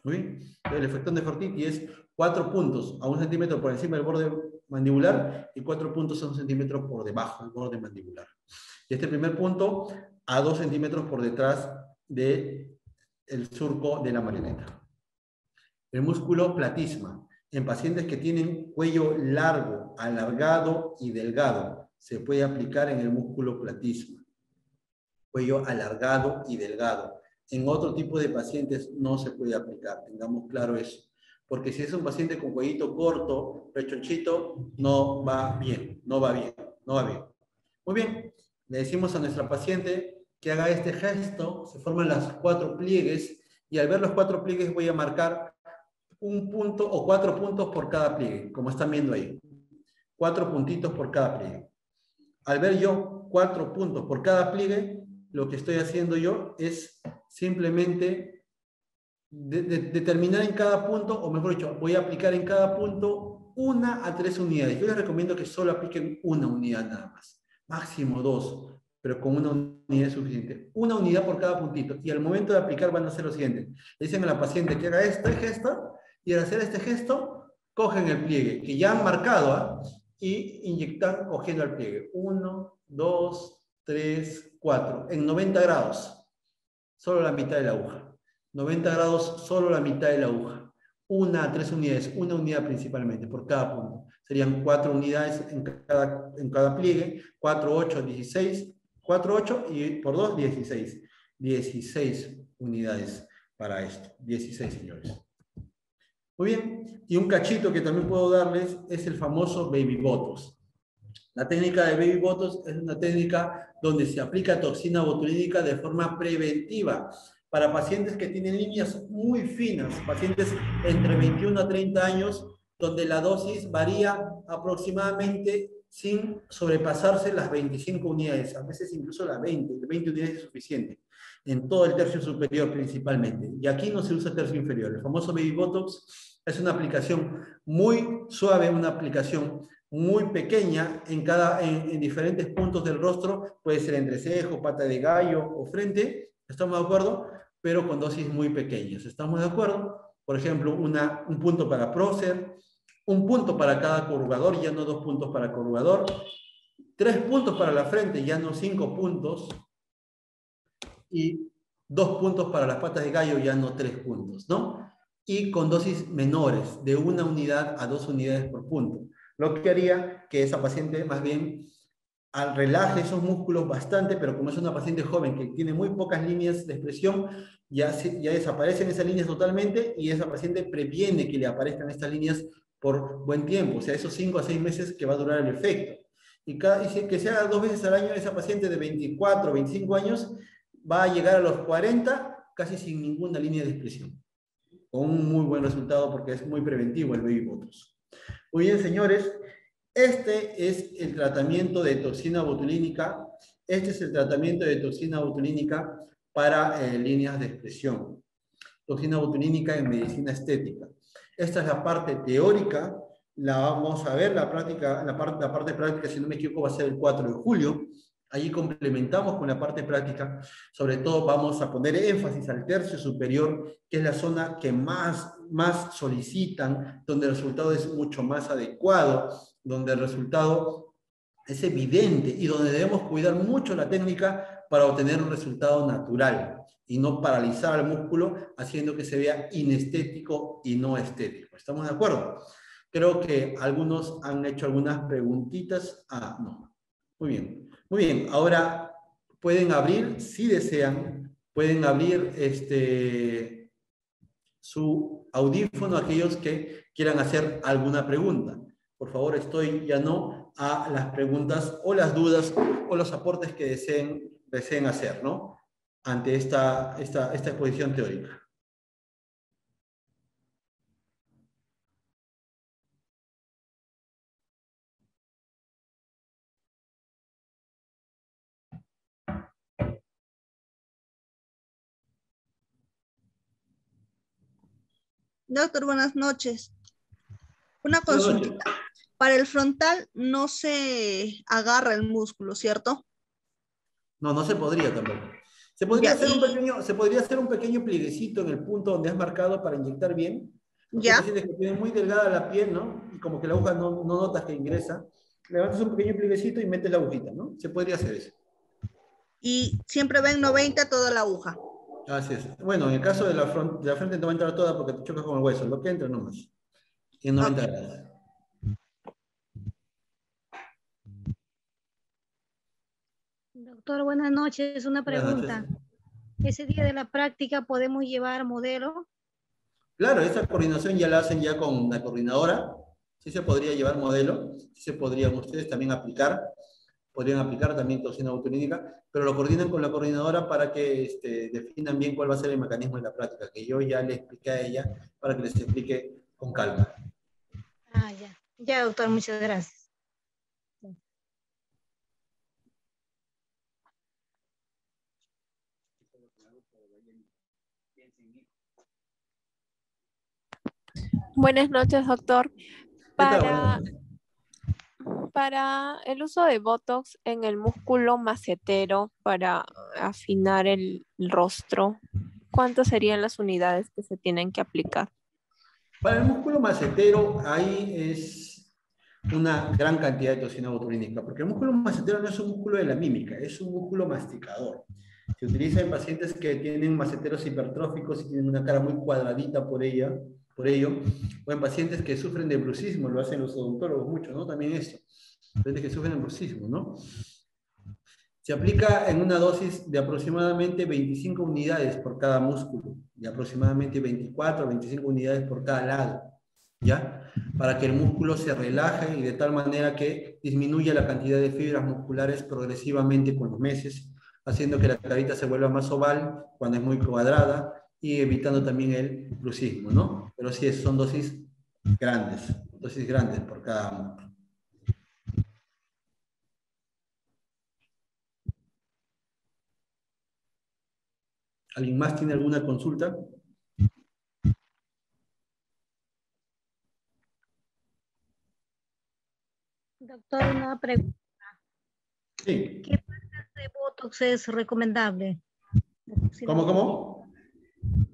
Muy bien. El efecto Nefertiti es 4 puntos a 1 centímetro por encima del borde mandibular y 4 puntos a 1 centímetro por debajo del borde mandibular. Y este primer punto a 2 centímetros por detrás del surco de la marioneta. El músculo platisma. En pacientes que tienen cuello largo, alargado y delgado, se puede aplicar en el músculo platisma. Cuello alargado y delgado. En otro tipo de pacientes no se puede aplicar, tengamos claro eso. Porque si es un paciente con cuellito corto, rechonchito, no va bien, no va bien, no va bien. Muy bien, le decimos a nuestra paciente que haga este gesto, se forman las 4 pliegues, y al ver los 4 pliegues voy a marcar un punto o 4 puntos por cada pliegue, como están viendo ahí. 4 puntitos por cada pliegue. Al ver yo 4 puntos por cada pliegue, lo que estoy haciendo yo es simplemente determinar en cada punto, o mejor dicho, voy a aplicar en cada punto 1 a 3 unidades. Yo les recomiendo que solo apliquen 1 unidad nada más. Máximo 2. pero con una unidad es suficiente. Una unidad por cada puntito. Y al momento de aplicar van a hacer lo siguiente. Le dicen a la paciente que haga este gesto, y al hacer este gesto, cogen el pliegue, que ya han marcado, ¿ah? Y inyectan cogiendo el pliegue. 1, 2, 3, 4. En 90 grados. Solo la mitad de la aguja. 90 grados, solo la mitad de la aguja. 1 a 3 unidades, una unidad principalmente por cada punto. Serían 4 unidades en cada pliegue, 4, 8, 16, 4, 8 y por 2, 16. 16 unidades para esto. 16, señores. Muy bien. Y un cachito que también puedo darles es el famoso Baby Botox. La técnica de Baby Botox es una técnica donde se aplica toxina botulínica de forma preventiva para pacientes que tienen líneas muy finas, pacientes entre 21 a 30 años, donde la dosis varía aproximadamente sin sobrepasarse las 25 unidades, a veces incluso las 20 unidades es suficiente, en todo el tercio superior principalmente. Y aquí no se usa tercio inferior. El famoso Baby Botox es una aplicación muy suave, una aplicación muy pequeña en diferentes puntos del rostro, puede ser entrecejo, pata de gallo o frente, ¿estamos de acuerdo? Pero con dosis muy pequeñas, ¿estamos de acuerdo? Por ejemplo, un punto para prócer, un punto para cada corrugador, ya no 2 puntos para corrugador, 3 puntos para la frente, ya no 5 puntos, y 2 puntos para las patas de gallo, ya no 3 puntos, ¿no? Y con dosis menores, de 1 unidad a 2 unidades por punto. Lo que haría que esa paciente más bien relaje esos músculos bastante, pero como es una paciente joven que tiene muy pocas líneas de expresión, ya desaparecen esas líneas totalmente y esa paciente previene que le aparezcan estas líneas por buen tiempo, o sea, esos 5 a 6 meses que va a durar el efecto. Y que se haga 2 veces al año, esa paciente de 24 o 25 años va a llegar a los 40 casi sin ninguna línea de expresión, con un muy buen resultado porque es muy preventivo el Baby Botox. Muy bien, señores, este es el tratamiento de toxina botulínica. Este es el tratamiento de toxina botulínica para líneas de expresión. Toxina botulínica en medicina estética. Esta es la parte teórica. La vamos a ver, la parte práctica, si no me equivoco, va a ser el 4 de julio. Allí complementamos con la parte práctica. Sobre todo vamos a poner énfasis al tercio superior, que es la zona que más solicitan, donde el resultado es mucho más adecuado, donde el resultado es evidente y donde debemos cuidar mucho la técnica para obtener un resultado natural y no paralizar al músculo haciendo que se vea inestético y no estético. ¿Estamos de acuerdo? Creo que algunos han hecho algunas preguntitas. Ah, no. Muy bien. Muy bien. Ahora pueden abrir, si desean, pueden abrir su audífono a aquellos que quieran hacer alguna pregunta. Por favor, estoy ya no a las preguntas o las dudas o los aportes que deseen hacer, ¿no? Ante esta exposición teórica. Doctor, buenas noches. Una Buenas noches. consultita. Para el frontal no se agarra el músculo, ¿cierto? No, no se podría tampoco. Se Ya, podría hacer un pequeño plieguecito en el punto donde has marcado para inyectar bien, porque hay ya. pacientes que tienen muy delgada la piel, ¿no? Y como que la aguja no notas que ingresa. Levantas un pequeño plieguecito y metes la agujita, ¿no? Se podría hacer eso. Y siempre ven 90 toda la aguja. Así es. Bueno, en el caso de la frente no va a entrar toda porque te chocas con el hueso. Lo que entra nomás. En 90 Ok. grados. Doctor, buenas noches. Una Buenas noches. pregunta. ¿Ese día de la práctica podemos llevar modelo? Claro, esa coordinación ya la hacen ya con la coordinadora. Sí se podría llevar modelo. Sí se podrían ustedes también aplicar. Podrían aplicar también toxina botulínica, pero lo coordinan con la coordinadora para que definan bien cuál va a ser el mecanismo de la práctica, que yo ya le expliqué a ella para que les explique con calma. Ah, ya. Ya, doctor, muchas gracias. Buenas noches, doctor. ¿Qué tal? Para, para el uso de Botox en el músculo macetero para afinar el rostro, ¿cuántas serían las unidades que se tienen que aplicar? Para el músculo macetero, ahí es una gran cantidad de toxina botulínica, porque el músculo macetero no es un músculo de la mímica, es un músculo masticador. Se utiliza en pacientes que tienen maceteros hipertróficos y tienen una cara muy cuadradita por ello, o en pacientes que sufren de bruxismo, lo hacen los odontólogos mucho, ¿no? También esto, pacientes que sufren de bruxismo, ¿no? Se aplica en una dosis de aproximadamente 25 unidades por cada músculo, y aproximadamente 24 o 25 unidades por cada lado, ¿ya? Para que el músculo se relaje y de tal manera que disminuya la cantidad de fibras musculares progresivamente con los meses, haciendo que la carita se vuelva más oval cuando es muy cuadrada y evitando también el bruxismo, ¿no? Pero sí, son dosis grandes por cada músculo. ¿Alguien más tiene alguna consulta? Doctor, una pregunta. Sí. ¿Qué marca de Botox es recomendable? ¿Cómo?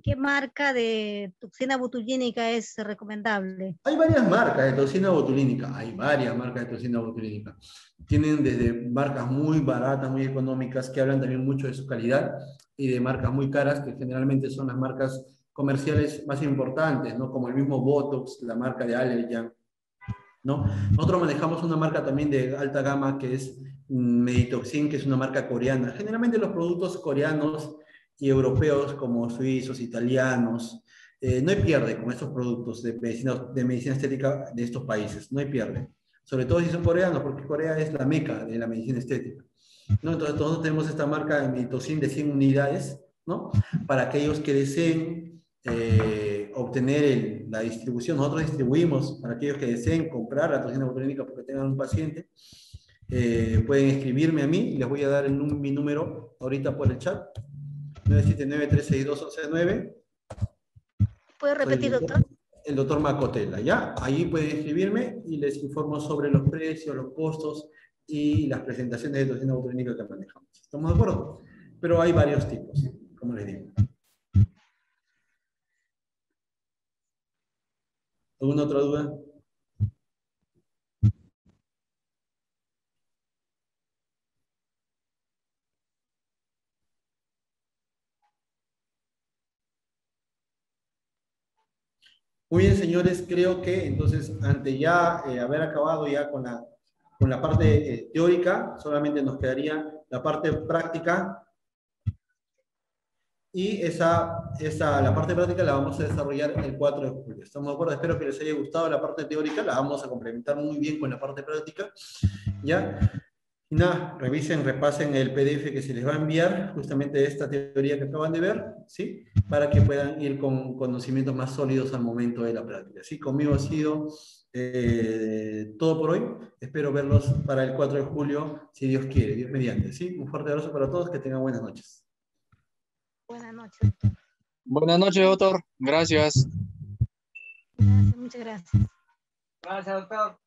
¿Qué marca de toxina botulínica es recomendable? Hay varias marcas de toxina botulínica, Tienen desde marcas muy baratas, muy económicas, que hablan también mucho de su calidad, y de marcas muy caras, que generalmente son las marcas comerciales más importantes, ¿no? Como el mismo Botox, la marca de Allergan, ¿no? Nosotros manejamos una marca también de alta gama que es Meditoxin, que es una marca coreana. Generalmente los productos coreanos y europeos, como suizos, italianos, no hay pierde con estos productos de medicina estética de estos países, no hay pierde. Sobre todo si son coreanos, porque Corea es la meca de la medicina estética, ¿no? Entonces nosotros tenemos esta marca de Meditoxin de 100 unidades, ¿no? Para aquellos que deseen obtener la distribución. Nosotros distribuimos para aquellos que deseen comprar la toxina botulínica porque tengan un paciente. Pueden escribirme a mí y les voy a dar mi número ahorita por el chat. 979-362-1109. ¿Puede repetir, doctor? El doctor Macotela, ¿ya? Ahí pueden escribirme y les informo sobre los precios, los costos y las presentaciones de toxina botulínica que manejamos. ¿Estamos de acuerdo? Pero hay varios tipos, como les digo. ¿Alguna otra duda? Muy bien, señores, creo que entonces, ante ya haber acabado ya con la parte teórica, solamente nos quedaría la parte práctica, y la parte práctica la vamos a desarrollar el 4 de julio. ¿Estamos de acuerdo? Espero que les haya gustado la parte teórica, la vamos a complementar muy bien con la parte práctica, ¿ya? Y nada, revisen, repasen el PDF que se les va a enviar, justamente de esta teoría que acaban de ver, ¿sí? Para que puedan ir con conocimientos más sólidos al momento de la práctica. ¿Sí? Conmigo ha sido todo por hoy. Espero verlos para el 4 de julio, si Dios quiere, Dios mediante. ¿Sí? Un fuerte abrazo para todos, que tengan buenas noches. Buenas noches, doctor. Buenas noches, doctor. Gracias. Gracias, muchas gracias. Gracias, doctor.